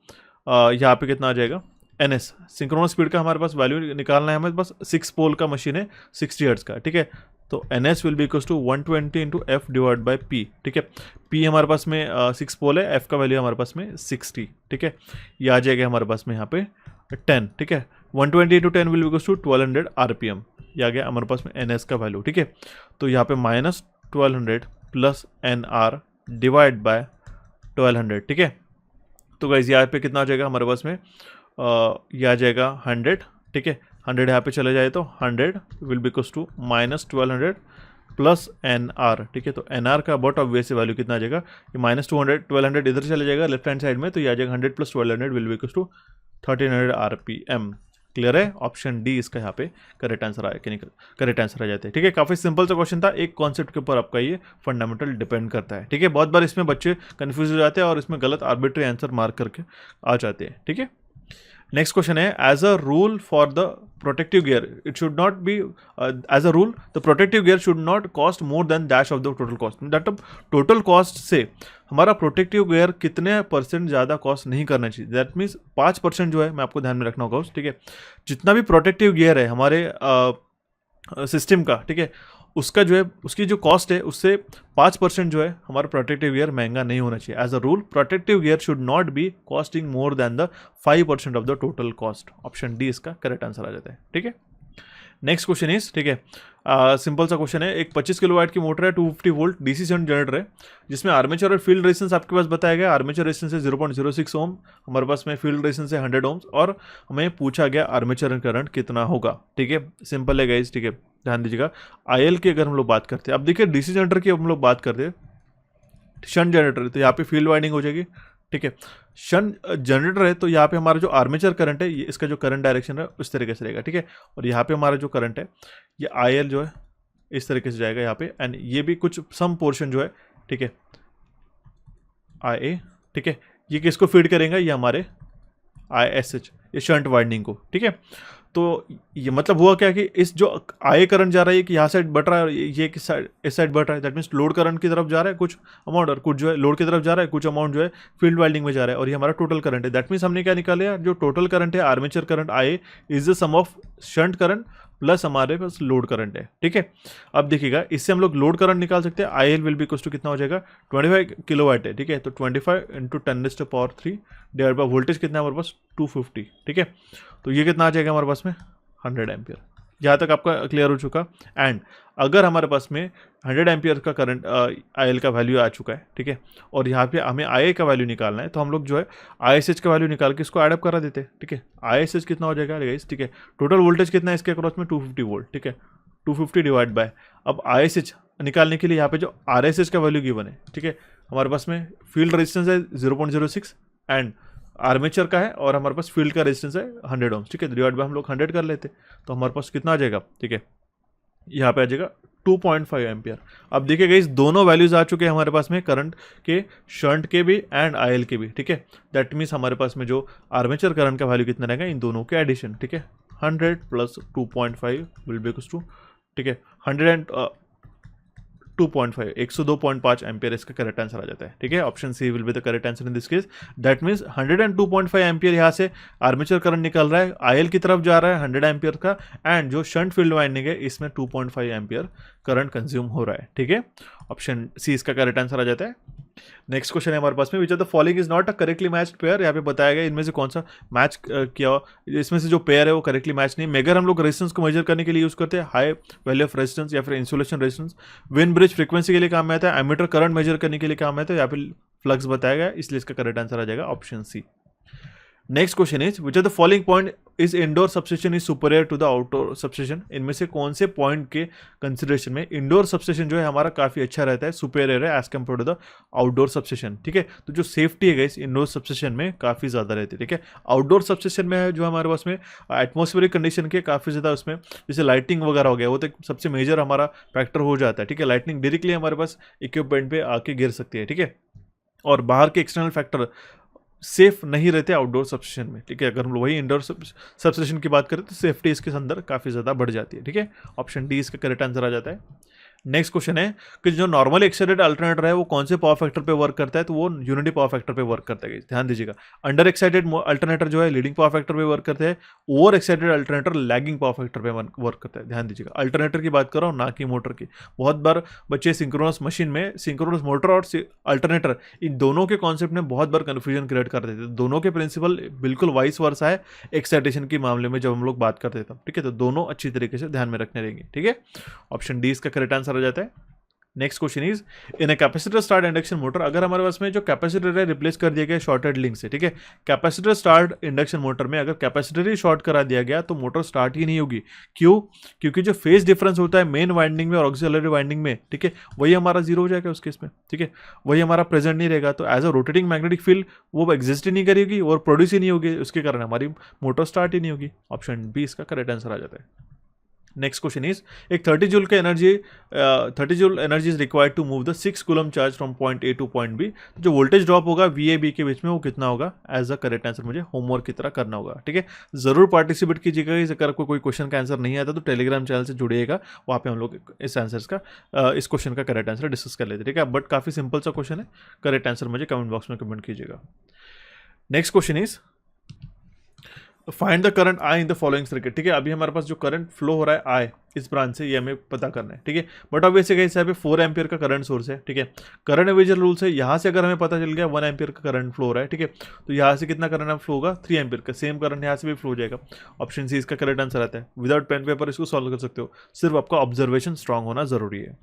यहाँ पे कितना आ जाएगा NS, सिंक्रोनस स्पीड का हमारे पास वैल्यू निकालना है, हमारे पास 6 पोल का मशीन है 60 हर्ट्ज का, ठीक है। तो NS will be equals to 120 into F divide by P, ठीक है। P हमारे पास में 6 पोल है, F का वैल्यू हमारे पास में 60, ठीक है। ये आ जाएगा हमारे पास में यहाँ पे 10, ठीक है। 120 into 10 will be equals to 1200 RPM, ये आ गया हमारे पास में एन एस का वैल्यू, ठीक है। तो यहाँ पे -1200 plus N R divide by 1200, ठीक है। तो गाइज यहाँ पे कितना आ जाएगा हमारे पास में, ये आ जाएगा 100, ठीक है। 100 यहाँ पे चले जाए तो 100 will be equals to -1200 plus N R, ठीक है। तो एन आर का बट ऑब्वियस वैल्यू कितना आ जाएगा, ये -200 1200 इधर चले जाएगा लेफ्ट हैंड साइड में, तो ये आ जाएगा 100 plus 1200 will be equals to 1300 RPM। Clear है, ऑप्शन डी इसका यहाँ पे करेक्ट आंसर आया कि नहीं, करेक्ट आंसर आ जाते हैं, ठीक है। काफी सिंपल सा क्वेश्चन था, एक कॉन्सेप्ट के ऊपर आपका ये फंडामेंटल डिपेंड करता है, ठीक है। बहुत बार इसमें बच्चे कंफ्यूज हो जाते हैं और इसमें गलत आर्बिट्री आंसर मार्क करके आ जाते हैं, ठीक है। नेक्स्ट क्वेश्चन है, as a rule for the protective gear it should not be, as a rule the protective gear should not cost more than dash of the total cost. That total cost से हमारा protective gear कितने % ज़्यादा cost नहीं करना चाहिए। That means 5% जो है, मैं आपको ध्यान में रखना होगा, ठीक है। जितना भी प्रोटेक्टिव गियर है हमारे सिस्टम का, ठीक है, उसका जो है, उसकी जो कॉस्ट है उससे 5% जो है हमारा प्रोटेक्टिव गियर महंगा नहीं होना चाहिए। As a rule protective gear should not be costing more than the 5% of the total cost. Option D इसका करेक्ट आंसर आ जाता है, ठीक है। नेक्स्ट क्वेश्चन इज, ठीक है, सिंपल सा क्वेश्चन है, एक 25 किलोवाट की मोटर है, 250 वोल्ट डीसी शंट जनरेटर है, जिसमें आर्मेचर और फील्ड रेजिस्टेंस आपके पास बताया गया। आर्मेचर रेजिस्टेंस है 0.06 ओम, हमारे पास में फील्ड रेजिस्टेंस है 100 ओम्स, और हमें पूछा गया आर्मेचर करंट कितना होगा, ठीक है। सिंपल है गाइस, ठीक है, ध्यान दीजिएगा। आईएल की अगर हम लोग बात करते हैं, अब देखिए डीसी जनरेटर की हम लोग बात करते हैं, शंट जनरेटर, तो यहाँ पे फील्ड वाइंडिंग हो जाएगी, ठीक है। शंट जनरेटर है तो यहाँ पे हमारा जो आर्मेचर करंट है, ये इसका जो करंट डायरेक्शन है उस तरीके से रहेगा, ठीक है। और यहाँ पे हमारा जो करंट है ये आईएल जो है इस तरीके से जाएगा यहाँ पे, एंड ये भी कुछ सम पोर्शन जो है, ठीक है, IA, ठीक है, ये किसको फीड करेंगे, ये हमारे ISH, ये शंट वाइंडिंग को, ठीक है। तो ये मतलब हुआ क्या कि इस जो IA करंट जा रहा है कि यहाँ साइड बढ़ रहा है, ये किस साइड, इस साइड बढ़ रहा है, दैट मीन्स लोड करंट की तरफ जा रहा है कुछ अमाउंट, और कुछ जो है लोड की तरफ जा रहा है, कुछ अमाउंट जो है फील्ड वाइंडिंग में जा रहा है, और ये हमारा टोटल करंट है। दैट मीन्स हमने क्या निकाला, जो टोटल करंट है armature current IA is the sum of shunt current plus हमारे पास लोड करंट है, ठीक है। अब देखिएगा, इससे हम लोग लोड करंट निकाल सकते हैं, IL will be equal to कितना हो जाएगा, 25 किलोवाट है, ठीक है। तो 25 × 10⁻³ डिवाइड बाय वोल्टेज कितना है हमारे पास 250, ठीक है। तो ये कितना आ जाएगा हमारे पास में 100 एम्पियर। यहाँ तक आपका क्लियर हो चुका। एंड अगर हमारे पास में 100 एम्पियर का करंट IL का वैल्यू आ चुका है, ठीक है, और यहाँ पे हमें IA का वैल्यू निकालना है, तो हम लोग जो है ISH का वैल्यू निकाल के इसको एडअप करा देते हैं, ठीक है। ISH कितना हो जाएगा गाइस, ठीक है, टोटल वोल्टेज कितना है इसके अक्रॉस में 250 वोल्ट, ठीक है, 250 डिवाइड बाय, अब ISH निकालने के लिए यहाँ पे जो RSH का वैल्यू गिवन है, ठीक है, हमारे पास में फील्ड रेजिस्टेंस है 0.06 एंड आर्मेचर का है, और हमारे पास फील्ड का रेजिस्टेंस है 100 ओम्स, ठीक है। डिवाइड बाय हम लोग 100 कर लेते, तो हमारे पास कितना आ जाएगा, ठीक है, यहाँ पे आ जाएगा 2.5 एम्पियर। अब देखिएगा इस दोनों वैल्यूज आ चुके हैं हमारे पास में करंट के, शंट के भी एंड IL के भी, ठीक है। दैट मीन्स हमारे पास में जो आर्मेचर करंट का वैल्यू कितना रहेगा इन दोनों के एडिशन, ठीक है, 100 plus 2.5 will be equals to, ठीक है, 100 एंड 2.5 102.5 एम्पियर इसका करेक्ट आंसर आ जाता है, ठीक है। Option C will be the correct answer in this case. That means 102.5 ampere यहाँ से आर्मेचर करंट निकल रहा है, IL की तरफ जा रहा है 100 एम्पियर का, एंड जो शंट फील्ड वाइंडिंग है इसमें 2.5 एम्पियर करंट कंज्यूम हो रहा है, ठीक है। ऑप्शन सी इसका करेक्ट आंसर आ जाता है। नेक्स्ट क्वेश्चन है हमारे पास में, which of the following is not a correctly matched pair. यहाँ पे बताया गया इनमें से कौन सा मैच किया, इसमें से जो पेयर है वो करेक्टली मैच नहीं। मेगर हम लोग रेजिस्टेंस को मेजर करने के लिए यूज करते हैं, हाई वैल्यू ऑफ रेजिस्टेंस या फिर insulation resistance. Wien bridge frequency के लिए काम में आता है, एमीटर करंट मेजर करने के लिए काम में आता है, यहाँ पे फ्लक्स बताया गया, इसलिए इसका करेक्ट आंसर आ जाएगा option C. Next question is, which of the following point is indoor substation is superior to the outdoor substation. इनमें से कौन से पॉइंट के कंसिडरेशन में इंडोर सबस्टेशन जो है हमारा काफी अच्छा रहता है, सुपीरियर है as compare to the outdoor substation, ठीक है। तो जो सेफ्टी है गाइस इंडोर सबस्टेशन में काफी ज्यादा रहती है, ठीक है। आउटडोर सबस्टेशन में है जो हमारे पास में एटमॉस्फेरिक कंडीशन के काफी ज्यादा उसमें, जैसे लाइटिंग वगैरह हो गया, वो तो सबसे मेजर हमारा फैक्टर हो जाता है, ठीक है। लाइटनिंग डायरेक्टली हमारे पास इक्विपमेंट पे आके गिर सकती है, ठीक है। और बाहर के एक्सटर्नल फैक्टर सेफ नहीं रहते आउटडोर सबस्टेशन में, ठीक है। अगर हम लोग वही इंडोर सबस्टेशन की बात करें तो सेफ्टी इसके अंदर काफ़ी ज़्यादा बढ़ जाती है, ठीक है। ऑप्शन डी इसका करेक्ट आंसर आ जाता है। नेक्स्ट क्वेश्चन है कि जो नॉर्मली एक्साइटेड अल्टरनेटर है वो कौन से पावर फैक्टर पे वर्क करता है, तो वो यूनिटी पावर फैक्टर पे वर्क करता है। ध्यान दीजिएगा, अंडर एक्साइटेड अल्टरनेटर जो है लीडिंग पावर फैक्टर पे वर्क करते हैं, over excited alternator lagging power factor पे वर्क करता है। ध्यान दीजिएगा, अल्टरनेटर की बात कर रहा हूँ ना कि मोटर की। बहुत बार बच्चे सिंक्रोनस मशीन में सिंक्रोनस मोटर और अल्टरनेटर इन दोनों के कॉन्सेप्ट में बहुत बार कन्फ्यूजन क्रिएट कर देते थे। दोनों के प्रिंसिपल बिल्कुल वाइस वर्सा है एक्साइटेशन के मामले में जब हम लोग बात करते थे, ठीक है। तो दोनों अच्छी तरीके से ध्यान में रखने रहेंगे, ठीक है। ऑप्शन डी इसका करेक्ट आंसर हो जाता है। Next question is in a capacitor start induction motor, अगर हमारे पास में जो कैपेसिटर है रिप्लेस कर दिया गया शॉर्टेड लिंक से, ठीक है। कैपेसिटर स्टार्ट इंडक्शन मोटर में अगर कैपेसिटर ही शॉर्ट करा दिया गया तो मोटर स्टार्ट ही नहीं होगी। क्यों? क्योंकि जो फेज डिफरेंस होता है मेन वाइंडिंग में और ऑक्सिलरी वाइंडिंग में, ठीक है, वही हमारा जीरो हो जाएगा उस केस में, ठीक है। वही हमारा प्रेजेंट नहीं रहेगा, तो as a rotating magnetic field वो एग्जिस्ट ही नहीं करेगी और प्रोड्यूस ही नहीं होगी, उसके कारण हमारी मोटर स्टार्ट ही नहीं होगी। ऑप्शन बी इसका करेक्ट आंसर आ जाता है। नेक्स्ट क्वेश्चन इज एक 30 joule energy is required to move the 6 coulomb charge from point A to point B. जो वोल्टेज ड्रॉप होगा वी ए बी के बीच में वो कितना होगा? एज अ करेक्ट आंसर मुझे होमवर्क की तरह करना होगा, ठीक है। जरूर पार्टिसिपेट कीजिएगा। अगर आपको कोई क्वेश्चन का आंसर नहीं आता तो टेलीग्राम चैनल से जुड़िएगा, वहाँ पे हम लोग इस आंसर्स का इस क्वेश्चन का करेक्ट आंसर डिस्कस कर लेते हैं, ठीक है। बट काफी सिंपल सा क्वेश्चन है, करेक्ट आंसर मुझे कमेंट बॉक्स में कमेंट कीजिएगा। Next question is find the current I in the following circuit, ठीक है। अभी हमारे पास जो करंट फ्लो हो रहा है आई इस ब्रांच से, ये हमें पता करना है, ठीक है। बट अब वैसे कैसे यहाँ पे 4 एम्पियर का करंट सोर्स है, ठीक है। करंट डिवीजन रूल से यहाँ से अगर हमें पता चल गया 1 एम्पियर का करंट फ्लो हो रहा है, ठीक है, तो यहाँ से कितना करंट फ्लो होगा? 3 एम्पियर का। सेम करंट यहाँ से भी फ्लो हो जाएगा। ऑप्शन सी इसका करेक्ट आंसर आता है। विदाउट पेन पेपर इसको सॉल्व कर सकते हो, सिर्फ आपका ऑब्जर्वेशन स्ट्रांग होना जरूरी है।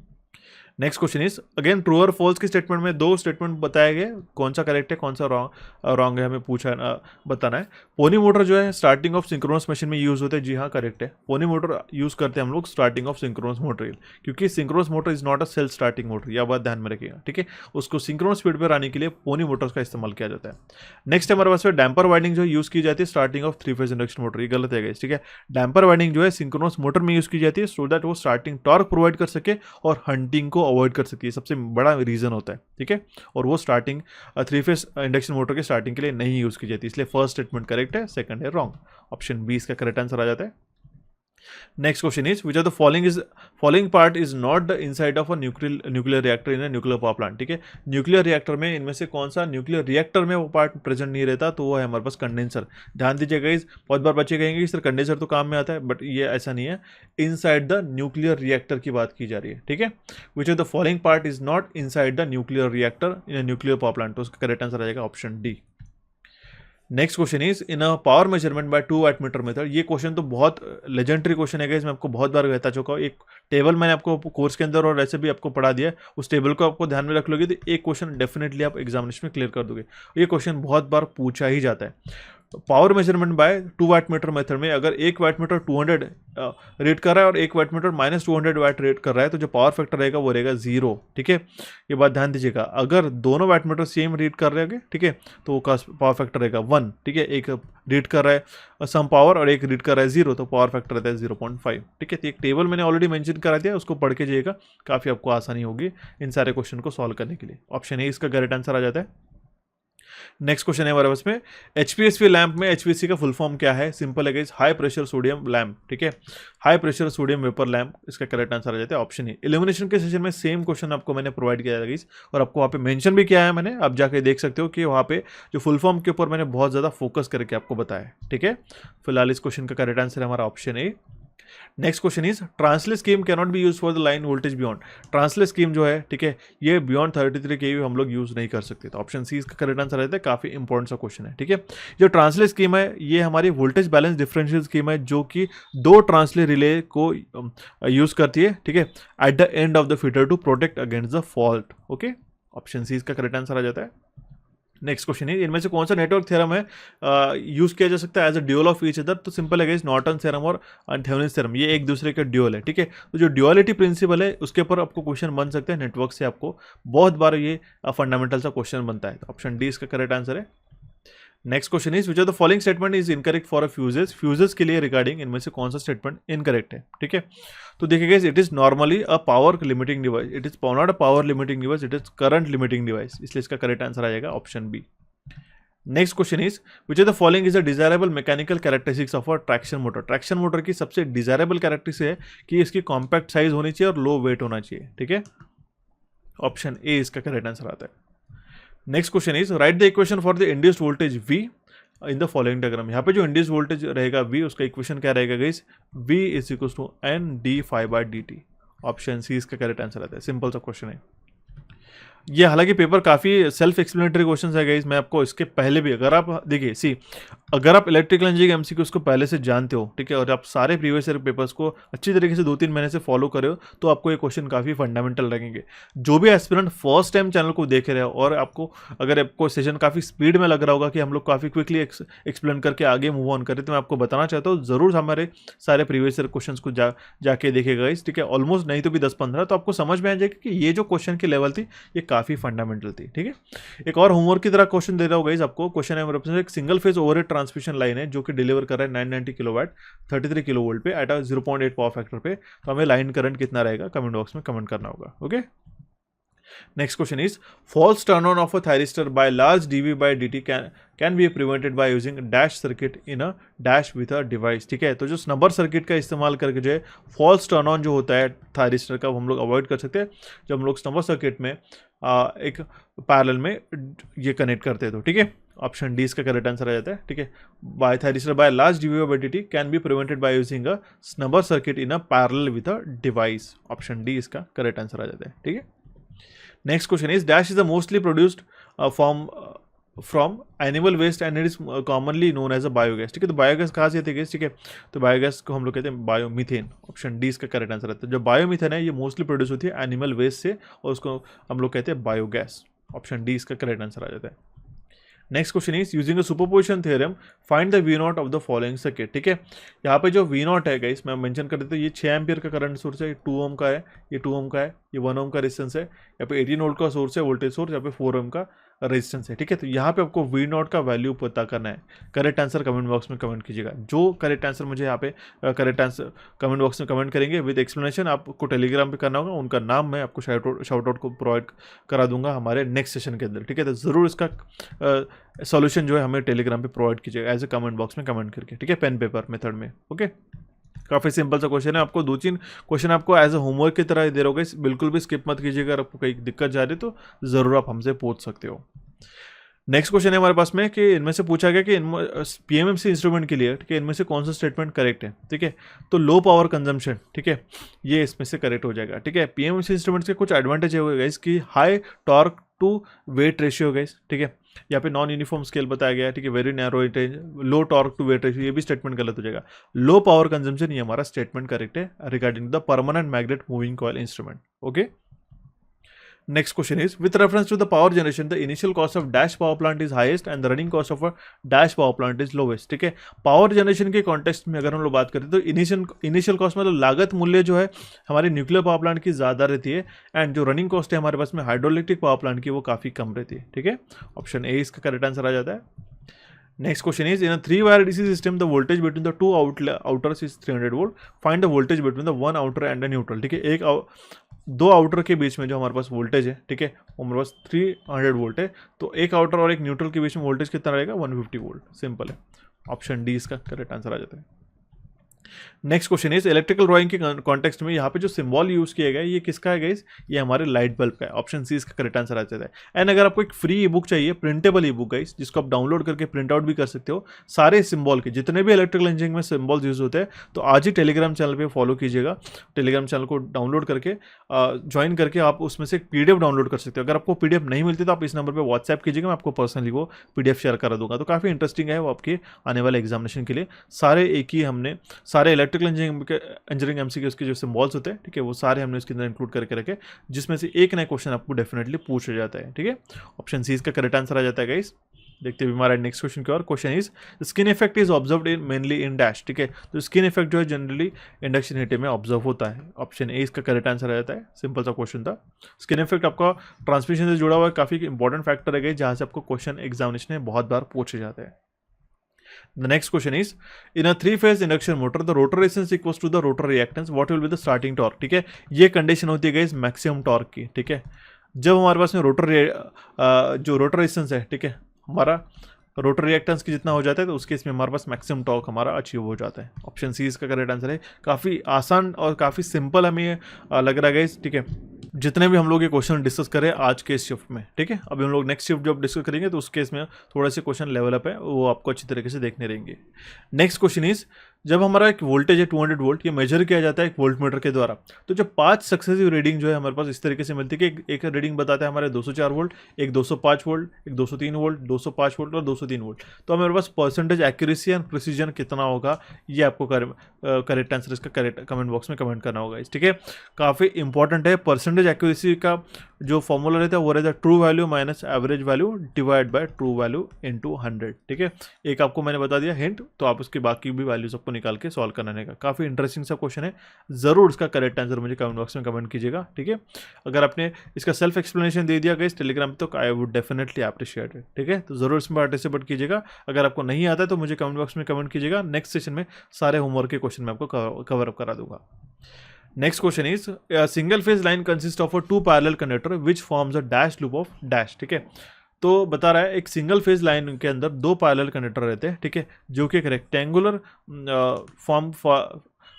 Next question is again true और फॉल्स के स्टेटमेंट में 2 स्टेटमेंट बताए गए, कौन सा करेक्ट है कौन सा रॉन्ग है हमें बताना है। पोनी मोटर जो है स्टार्टिंग ऑफ सिंक्रोनस मशीन में यूज होते हैं, जी हाँ करेक्ट है। पोनी मोटर यूज करते हैं हम लोग स्टार्टिंग ऑफ सिंक्रोनस मोटर, क्योंकि synchronous motor is not a self starting motor, यह बात ध्यान में रखिएगा, ठीक है। उसको सिंक्रोनस स्पीड पर आने के लिए पोनी मोटर्स का इस्तेमाल किया जाता है। नेक्स्ट हमारे पास डैम्पर वाइंडिंग जो यूज की जाती है starting of 3 phase induction motor, ये गलत है, ठीक है। डैम्पर वाइंडिंग जो है सिंक्रोनस मोटर में यूज की जाती है सो दैट वो स्टार्टिंग टॉर्क प्रोवाइड कर सके और हंटिंग को अवॉइड कर सके, सबसे बड़ा रीजन होता है, ठीक है। और वो स्टार्टिंग 3 फेज इंडक्शन मोटर के स्टार्टिंग के लिए नहीं यूज की जाती, इसलिए फर्स्ट स्टेटमेंट करेक्ट है, सेकंड है रॉन्ग। ऑप्शन बी इसका करेक्ट आंसर आ जाता है। Next question is which are the following part is not the inside of a nuclear reactor in a nuclear power plant, ठीक है। न्यूक्लियर रिएक्टर में इनमें से कौन सा न्यूक्लियर रिएक्टर में वो पार्ट प्रेजेंट नहीं रहता, तो वो है हमारे पास कंडेंसर। ध्यान दीजिएगा इस, बहुत बार बच्चे कहेंगे कि सर कंडेंसर तो काम में आता है, बट ये ऐसा नहीं है। इनसाइड द न्यूक्लियर रिएक्टर की बात की जा रही है, ठीक है। Which are the following part is not inside the nuclear reactor in a nuclear power plant, तो उसका करेक्ट आंसर आ जाएगा option D. Next question is in a power measurement by 2 wattmeter method. ये क्वेश्चन तो बहुत legendary question है, इसमें आपको बहुत बार बता चुका हूँ। एक टेबल मैंने आपको कोर्स के अंदर और ऐसे भी आपको पढ़ा दिया है, उस टेबल को आपको ध्यान में रख लोगे तो एक क्वेश्चन डेफिनेटली आप एग्जामिनेशन में क्लियर कर दोगे। ये क्वेश्चन बहुत बार पूछा ही जाता है। Power measurement by 2 wattmeter method में अगर 1 वाटमीटर 200 रेट कर रहा है और 1 वाटमीटर -200 वाट रेट कर रहा है, तो जो पावर फैक्टर रहेगा वो रहेगा 0, ठीक है। ये बात ध्यान दीजिएगा। अगर दोनों वाटमीटर सेम रीड कर रहे हैं, ठीक है, तो उसका पावर फैक्टर रहेगा 1, ठीक है। एक रीड कर रहा है सम पावर और एक रीड कर रहा है 0, तो पावर फैक्टर रहता है 0.5, ठीक है। तो एक टेबल मैंने ऑलरेडी मेंशन करा दिया, उसको पढ़ के जाइएगा, काफ़ी आपको आसानी होगी इन सारे क्वेश्चन को सॉल्व करने के लिए। ऑप्शन ए इसका करेक्ट आंसर आ जाता है। नेक्स्ट क्वेश्चन है हमारे पास में एचपीएसवी लैंप में एचपीएससी का फुल फॉर्म क्या है? सिंपल है, हाई प्रेशर सोडियम लैंप, ठीक है। High pressure sodium vapour lamp, इसका करेक्ट आंसर आ जाता है ऑप्शन ए। इल्यूमिनेशन के सेशन में सेम क्वेश्चन आपको मैंने प्रोवाइड किया है और आपको वहाँ पे मेंशन भी किया है मैंने, आप जाके देख सकते हो कि वहाँ पे जो फुल फॉर्म के ऊपर मैंने बहुत ज़्यादा फोकस करके आपको बताया है, ठीक है। फिलहाल इस क्वेश्चन का करेक्ट आंसर है हमारा option A. Next question is translate scheme can not be use for the line voltage beyond. Translate scheme जो है, ठीक है, ये बियॉन्ड 33 kV हम लोग यूज नहीं कर सकते, तो ऑप्शन सी इसका करेक्ट आंसर रहता है। काफी इंपॉर्टेंट सा क्वेश्चन है, ठीक है। जो ट्रांसलेट स्कीम है ये हमारी वोल्टेज बैलेंस डिफरेंशियल स्कीम है, जो कि 2 ट्रांसलेट रिले को यूज करती है, ठीक है, at the end of the feeder to protect against the fault. Okay, option C इसका करेक्ट आंसर आ जाता है। नेक्स्ट क्वेश्चन है इनमें से कौन सा नेटवर्क थ्योरम है यूज किया जा सकता है as a dual of each other? तो सिंपल है नॉर्टन थ्योरम और थेवेनिन्स थ्योरम, ये एक दूसरे के ड्यूअल है, ठीक है। तो जो ड्यूअलिटी प्रिंसिपल है उसके ऊपर आपको क्वेश्चन बन सकते हैं नेटवर्क से, आपको बहुत बार ये फंडामेंटल सा क्वेश्चन बनता है, तो ऑप्शन डी इसका करेक्ट आंसर है। Next question is which are the following statement is incorrect for a fuses. Fuses के लिए रिगार्डिंग इनमें से कौन सा स्टेटमेंट इनकरेक्ट है, ठीक है। तो देखिएगा it is normally a power limiting device, it is not a power limiting device, it is current limiting device, इसलिए इसका करेक्ट आंसर आ जाएगा option B. Next question is which of the following is a desirable mechanical characteristics of a traction motor. Traction motor की सबसे desirable characteristic है कि इसकी compact size होनी चाहिए और लो वेट होना चाहिए, ठीक है। ऑप्शन ए इसका करेक्ट आंसर आता है। Next question is write the equation for the induced voltage V in the following diagram. यहाँ पे जो इंड्यूस्ड वोल्टेज रहेगा V, उसका इक्वेशन क्या रहेगा guys, V is equal to NdΦ/dt। Option C इसका करेक्ट आंसर आता है। सिंपल सा क्वेश्चन है ये। हालांकि पेपर काफ़ी सेल्फ एक्सप्लेनेटरी क्वेश्चन है गाइस। मैं आपको इसके पहले भी, अगर आप देखिए अगर आप इलेक्ट्रिकल इंजीनियरिंग एमसीक्यू उसको पहले से जानते हो, ठीक है, और आप सारे प्रीवियस ईयर पेपर्स को अच्छी तरीके से 2-3 महीने से फॉलो करे हो, तो आपको ये क्वेश्चन काफ़ी फंडामेंटल लगेंगे। जो भी एस्पिरेंट फर्स्ट टाइम चैनल को देख रहे हो और आपको अगर आपको सेशन काफ़ी स्पीड में लग रहा होगा कि हम लोग काफ़ी क्विकली एक्सप्लेन करके आगे मूव ऑन करें, तो मैं आपको बताना चाहता हूँ ज़रूर हमारे सारे प्रीवियस ईयर क्वेश्चन को जाके देखेगा गाइस, ठीक है। ऑलमोस्ट नहीं तो भी 10-15, तो आपको समझ में आ जाएगा कि ये जो क्वेश्चन की लेवल थी ये काफ़ी फंडामेंटल थी, ठीक है। एक और होमवर्क की तरह क्वेश्चन दे रहा हूँ गाइस आपको। क्वेश्चन है मेरे पास, एक single phase overhead transmission line है जो कि डिलीवर कर रहा है 990 किलोवाट 33 किलोवोल्ट पे एट 0.8 पावर फैक्टर पे। तो हमें लाइन करंट कितना रहेगा कमेंट बॉक्स में कमेंट करना होगा, okay. Next question is false turn on of a thyristor by large dV/dt can be prevented by using dash circuit in a dash with a device, ठीक है। तो जो स्नबर circuit का इस्तेमाल करके जो है फॉल्स टर्न ऑन जो होता है थायरिस्टर का, वो हम लोग अवॉइड कर सकते हैं जब हम लोग स्नबर सर्किट में एक पैरेलल में ये कनेक्ट करते हैं, तो ठीक है। ऑप्शन डी इसका करेक्ट आंसर आ जाता है, ठीक है। By thyristor by large dV/dt can be prevented by using a snubber circuit in a parallel with a device. Option D इसका करेक्ट आंसर आ जाता है, ठीक है। Next question is dash is the mostly produced from animal waste and it is commonly known as a biogas, ठीक है। तो biogas कहाँ से आती है, ठीक है। तो बायोगैस को हम लोग कहते हैं बायोमीथेन। ऑप्शन डी इसका करेक्ट आंसर आता है। जो बायोमीथेन है ये मोस्टली प्रोड्यूस होती है एनिमल वेस्ट से और उसको हम लोग कहते हैं बायोगैस। ऑप्शन डी इसका करेक्ट आंसर आ जाता है। Next question is using a superposition theorem find the V not of the following circuit, ठीक है। यहाँ पे जो V नॉट है गाइस मैं मेंशन कर देता हूँ, ये 6 एम्पियर का करंट सोर्स है, 2 ओम का है, ये 2 ओम का है, ये 1 ओम का रेजिस्टेंस है, यहाँ पे 18 वोल्ट का सोर्स है वोल्टेज सोर्स, यहाँ पे 4 ओम का रेजिस्टेंस है, ठीक है। तो यहाँ पे आपको V नॉट का वैल्यू पता करना है। करेक्ट आंसर कमेंट बॉक्स में कमेंट कीजिएगा। जो करेक्ट आंसर मुझे यहाँ पे करेक्ट आंसर कमेंट बॉक्स में कमेंट करेंगे विद एक्सप्लेनेशन, आपको टेलीग्राम पे करना होगा, उनका नाम मैं आपको शाउट आउट को प्रोवाइड करा दूंगा हमारे नेक्स्ट सेशन के अंदर, ठीक है। तो ज़रूर इसका सॉल्यूशन जो है हमें टेलीग्राम पे प्रोवाइड कीजिएगा एज ए कमेंट बॉक्स में कमेंट करके, ठीक है, पेन पेपर मेथड में, ओके। काफ़ी सिंपल सा क्वेश्चन है। आपको 2-3 क्वेश्चन आपको एज ए होमवर्क की तरह दे रहोगे, बिल्कुल भी स्किप मत कीजिएगा। अगर आपको कहीं दिक्कत जा रही है तो ज़रूर आप हमसे पूछ सकते हो। नेक्स्ट क्वेश्चन है हमारे पास में कि इनमें से पूछा गया कि PMMC इंस्ट्रूमेंट के लिए, ठीक है, इनमें से कौन सा स्टेटमेंट करेक्ट है, ठीक है। तो लो पावर कंजम्पशन, ठीक है, ये इसमें से करेक्ट हो जाएगा, ठीक है। PMMC इंस्ट्रूमेंट्स के कुछ एडवांटेज हो गए इसकी, high torque to weight ratio गए, ठीक है। यहाँ पे नॉन यूनिफॉर्म स्केल बताया गया है, ठीक है, very narrow range, low torque to weight ratio, ये भी स्टेटमेंट गलत हो जाएगा। लो पावर कंजम्पशन ये हमारा स्टेटमेंट करेक्ट है regarding the permanent magnet moving coil instrument, okay. Next question is with reference to the power generation the initial cost of dash power plant is highest and the running cost of a dash power plant is lowest, ठीक है। Power generation के context में अगर हम लोग बात करें तो इनिशियल कॉस्ट मतलब लागत मूल्य जो है हमारे न्यूक्लियर पावर प्लांट की ज़्यादा रहती है एंड जो रनिंग कॉस्ट है हमारे पास में हाइड्रोइलेक्ट्रिक पावर प्लांट की वो काफ़ी कम रहती है, ठीक है। ऑप्शन ए इसका करेक्ट आंसर आ जाता है। Next question is in a 3-wire DC system the voltage between the two outers is 300 volt. Find the voltage between the one outer and the neutral, ठीक है। दो आउटर के बीच में जो हमारे पास वोल्टेज है, ठीक है, वो हमारे पास 300 वोल्ट है। तो एक आउटर और एक न्यूट्रल के बीच में वोल्टेज कितना रहेगा 150 वोल्ट। सिंपल है। ऑप्शन डी इसका करेक्ट आंसर आ जाता है। Next question is electrical drawing के कॉन्टेक्स्ट में यहाँ पे जो सिंबल यूज किया गया है ये किसका है गाइस, ये हमारे लाइट बल्ब का है। ऑप्शन सी इसका करेक्ट आंसर आ जाता है। एंड अगर आपको एक फ्री ई बुक चाहिए, प्रिंटेबल ई बुक गाइस, जिसको आप डाउनलोड करके प्रिंट आउट भी कर सकते हो, सारे सिंबल के जितने भी इलेक्ट्रिकल इंजीनियरिंग में सिंबल्स यूज होते हैं, तो आज ही टेलीग्राम चैनल पर फॉलो कीजिएगा। टेलीग्राम चैनल को डाउनलोड करके ज्वाइन करके आप उसमें से एक PDF डाउनलोड कर सकते हो। अगर आपको PDF नहीं मिलती तो आप इस नंबर पर व्हाट्सएप कीजिएगा, मैं आपको पर्सनली वो PDF शेयर करा दूंगा। तो काफ़ी इंटरेस्टिंग है वो आपके आने वाले एग्जामिनेशन के लिए। सारे एक ही हमने सारे इलेक्ट्रिकल इंजीनियरिंग MCQs के जो सिंबल्स होते हैं, ठीक है, वो सारे हमने इसके अंदर इंक्लूड करके रखे, जिसमें से एक नया क्वेश्चन आपको डेफिनेटली पूछा जाता है, ठीक है। ऑप्शन सी इसका करेक्ट आंसर आ जाता है गाइस। देखते हैं हमारा नेक्स्ट क्वेश्चन की ओर। Question is skin effect is observed in mainly in dash, ठीक है। तो स्किन इफेक्ट जो है जनरली इंडक्शन हीटर में ऑब्जर्व होता है। ऑप्शन ए इसका करेक्ट आंसर आ जाता है। सिंपल सा क्वेश्चन था। स्किन इफेक्ट आपका ट्रांसमिशन से जुड़ा हुआ काफी इंपॉर्टेंट फैक्टर है जहां से आपको क्वेश्चन एग्जामिनेशन में बहुत बार पूछे जाते हैं। The next question is in a 3-phase induction motor the rotor resistance equals to the rotor reactance, what will be the starting torque, ठीक है। ये कंडीशन होती है गाइस मैक्सिमम टॉर्क की, ठीक है। जब हमारे पास में जो रोटर रेजिस्टेंस है, ठीक है, हमारा रोटर रिएक्टेंस की जितना हो जाता है तो उस केस में हमारे पास मैक्सिमम टॉर्क हमारा अचीव हो जाता है। ऑप्शन सी इसका करेक्ट आंसर है। काफ़ी आसान और काफ़ी सिंपल हमें ये लग रहा है गाइस, ठीक है। जितने भी हम लोग ये क्वेश्चन डिस्कस करें आज के इस शिफ्ट में, ठीक है। अभी हम लोग नेक्स्ट शिफ्ट जब डिस्कस करेंगे तो उस केस में थोड़े से क्वेश्चन लेवल अप है, वो आपको अच्छी तरीके से देखने रहेंगे। नेक्स्ट क्वेश्चन इज, जब हमारा एक वोल्टेज है 200 वोल्ट, ये मेजर किया जाता है एक वोल्ट मीटर के द्वारा, तो जब 5 सक्सेसिव रीडिंग जो है हमारे पास इस तरीके से मिलती है कि एक रीडिंग बताता है हमारे 204 वोल्ट, एक 205 वोल्ट, एक 203 वोल्ट, 205 वोल्ट और 203 वोल्ट, तो हमारे पास परसेंटेज एक्यूरेसी एंड प्रिसीजन कितना होगा, ये आपको करेक्ट आंसर इसका करेक्ट कमेंट बॉक्स में कमेंट करना होगा, ठीक है। काफ़ी इंपॉर्टेंट है। परसेंटेज एक्यूरेसी का जो फॉर्मूला रहता है वो रहता है true value minus average value divide by true value into 100, ठीक है। एक आपको मैंने बता दिया हिंट, तो आप उसकी बाकी भी वैल्यूज आपको निकाल के सॉल्व करने का। काफ़ी इंटरेस्टिंग सा क्वेश्चन है, ज़रूर इसका करेक्ट आंसर मुझे कमेंट बॉक्स में कमेंट कीजिएगा, ठीक है। अगर आपने इसका सेल्फ एक्सप्लेनेशन दे दिया गया इस टेलीग्राम पे तो I would definitely appreciate it, ठीक है। तो ज़रूर इसमें पार्टिसिपेट कीजिएगा। अगर आपको नहीं आता है तो मुझे कमेंट बॉक्स में कमेंट कीजिएगा, नेक्स्ट सेशन में सारे होमवर्क के क्वेश्चन मैं आपको कवर अप करा दूंगा। Next question is, single phase line consist of a 2 parallel conductor which forms a dash loop of dash, ठीक है। तो बता रहा है एक सिंगल फेज लाइन के अंदर 2 पैरेलल कंडक्टर रहते हैं, ठीक है, जो कि एक रेक्टेंगुलर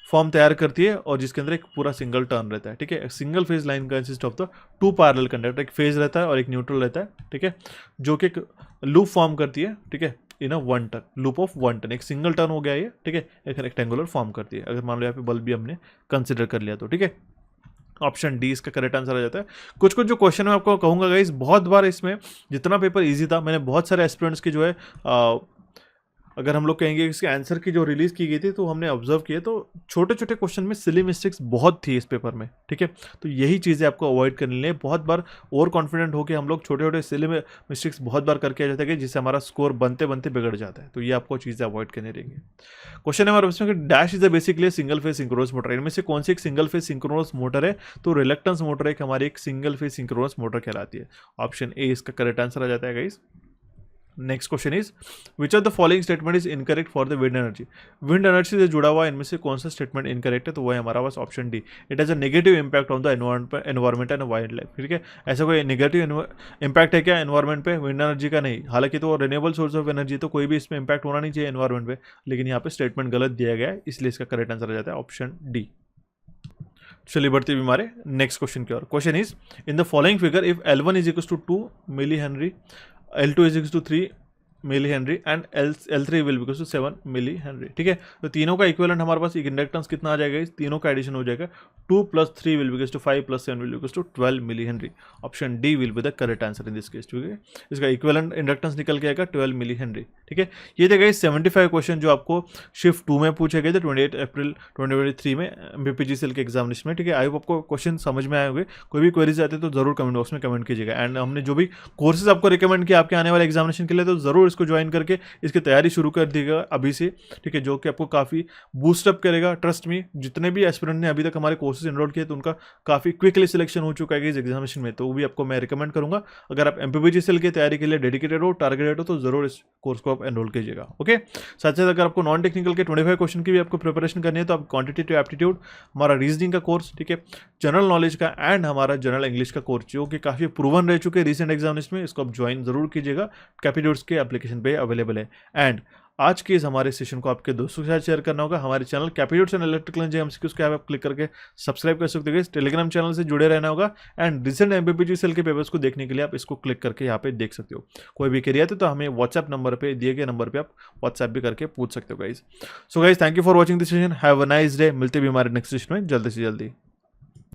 फॉर्म तैयार करती है और जिसके अंदर एक पूरा सिंगल टर्न रहता है, ठीक है। Single phase line consist of the 2 parallel conductor, एक फेज रहता है और एक न्यूट्रल रहता है, ठीक है, जो कि एक लूप फॉर्म करती है, ठीक है, इन अ 1 टर्न, लूप ऑफ 1 टर्न, एक सिंगल टर्न हो गया ये, ठीक है, एक रेक्टेंगुलर फॉर्म करती है। अगर मान लो यहाँ पे बल्ब भी हमने कंसिडर कर लिया तो, ठीक है। ऑप्शन डी इसका करेक्ट आंसर आ जाता है। कुछ कुछ जो क्वेश्चन मैं आपको कहूँगा गाइस, बहुत बार इसमें जितना पेपर इजी था, मैंने बहुत सारे एस्पिरेंट्स की जो है अगर हम लोग कहेंगे इसके आंसर की जो रिलीज की गई थी तो हमने ऑब्जर्व किए तो छोटे छोटे क्वेश्चन में सिली मिस्टेक्स बहुत थी इस पेपर में, ठीक है। तो यही चीज़ें आपको अवॉइड करनी है। बहुत बार ओवर कॉन्फिडेंट होकर हम लोग छोटे छोटे सिली मिस्टेक्स बहुत बार करके आ जाते हैं जिससे हमारा स्कोर बनते बनते बिगड़ जाता है। तो ये आपको चीज़ें अवॉइड करनी रहेंगी। क्वेश्चन है हमारे उसमें कि dash is a basically single phase synchronous motor, इनमें से कौन सी एक सिंगल फेज सिंक्रोनस मोटर है? तो रिलक्टेंस मोटर एक हमारी एक सिंगल फेज सिंक्रोनस मोटर कहलाती है। ऑप्शन ए इसका करेक्ट आंसर आ जाता है guys. Next question is, which of the following statement is incorrect for the wind energy? Wind energy से जुड़ा हुआ इनमें से कौन सा स्टेटमेंट इनकरेक्ट है? तो वो है हमारा पास option D, it has a negative impact on the environment and wildlife, ठीक है। ऐसा कोई नेगेटिव इंपैक्ट है क्या एनवायरमेंट पे विंड एनर्जी का? नहीं, हालांकि तो रिन्यूएबल सोर्स ऑफ एनर्जी, तो कोई भी इसमें इंपैक्ट होना नहीं चाहिए एनवायरमेंट पे, लेकिन यहाँ पे स्टेटमेंट गलत दिया गया है, इसलिए इसका करेक्ट आंसर आ जाता है ऑप्शन डी। चलिए बढ़ते हुए हमारे नेक्स्ट क्वेश्चन की ओर। Question is, in the following figure if L1 is equal to 2 milli henry, L2 is equal to 3 milli henry and L3 will because to 7 milli henry, ठीक है। तो तीनों का इक्विवेलेंट हमारे पास इंडक्टेंस कितना आ जाएगा? इस तीनों का एडिशन हो जाएगा, 2 + 3 will because to 5 + 7 will because to 12 milli henry. Option D will be the correct answer in this case, ठीक है। इसका इक्विवेलेंट इंडक्टेंस निकल के आएगा 12 मिली हेनरी, ठीक है। ये थे गाइस 75 क्वेश्चन जो आपको शिफ्ट 2 में पूछे गए थे 28 अप्रैल 2023 में MPPGCL के एग्जामिनेशन में, ठीक है। आई होप आपको क्वेश्चन समझ में आए होंगे। कोई भी क्वेरीज आते तो जरूर कमेंट बॉक्स में कमेंट कीजिएगा। एंड हमने जो भी कोर्सेज आपको रिकमेंड किया आपके आने वाले एग्जामिनेशन के लिए, तो जरूर इसको ज्वाइन करके इसकी तैयारी शुरू कर देगा अभी से, ठीक है, जो कि आपको काफ़ी बूस्टअप करेगा। ट्रस्ट मी, जितने भी एस्पिरेंट ने अभी तक हमारे कोर्सेज एनरोल किए तो उनका काफ़ी क्विकली सिलेक्शन हो चुका है इस एग्जामिनेशन में, तो वो भी आपको मैं रिकमेंड करूंगा। अगर आप MPPGCL की तैयारी के लिए डेडिकेटेड हो, टारगेटेड हो, तो जरूर इस कोर्स को आप एनरोल कीजिएगा, ओके। साथ साथ अगर आपको नॉन टेक्निकल के 25 क्वेश्चन की भी आपको प्रिपरेशन करनी है तो आप क्वांटिटेटिव एप्टीट्यूड, हमारा रीजनिंग का कोर्स, ठीक है, जनरल नॉलेज का एंड हमारा जनरल इंग्लिश का कोर्स जो कि काफ़ी प्रूवन रह चुके हैं रिसेंट एग्जामिनेशन में, इसको आप ज्वाइन जरूर कीजिएगा। कैपिट्यूड्स के एप्लीकेशन पे अवेलेबल है। एंड आज के इस हमारे सेशन को आपके दोस्तों के साथ शेयर करना होगा। हमारे channel aptitudes and electrical engineering MCQs के आप क्लिक करके सब्सक्राइब कर सकते हो। टेलीग्राम चैनल से जुड़े रहना होगा एंड रिसेंट MPPGCL के पेपर्स को देखने के लिए आप इसको क्लिक करके यहाँ पे देख सकते हो। कोई भी क्वेरी आती तो हमें व्हाट्सएप नंबर पे दिए गए नंबर पे आप व्हाट्सएप भी करके पूछ सकते हो guys. So guys, thank you for watching this session, have a nice day. मिलते भी हमारे नेक्स्ट सेशन में जल्दी से जल्दी।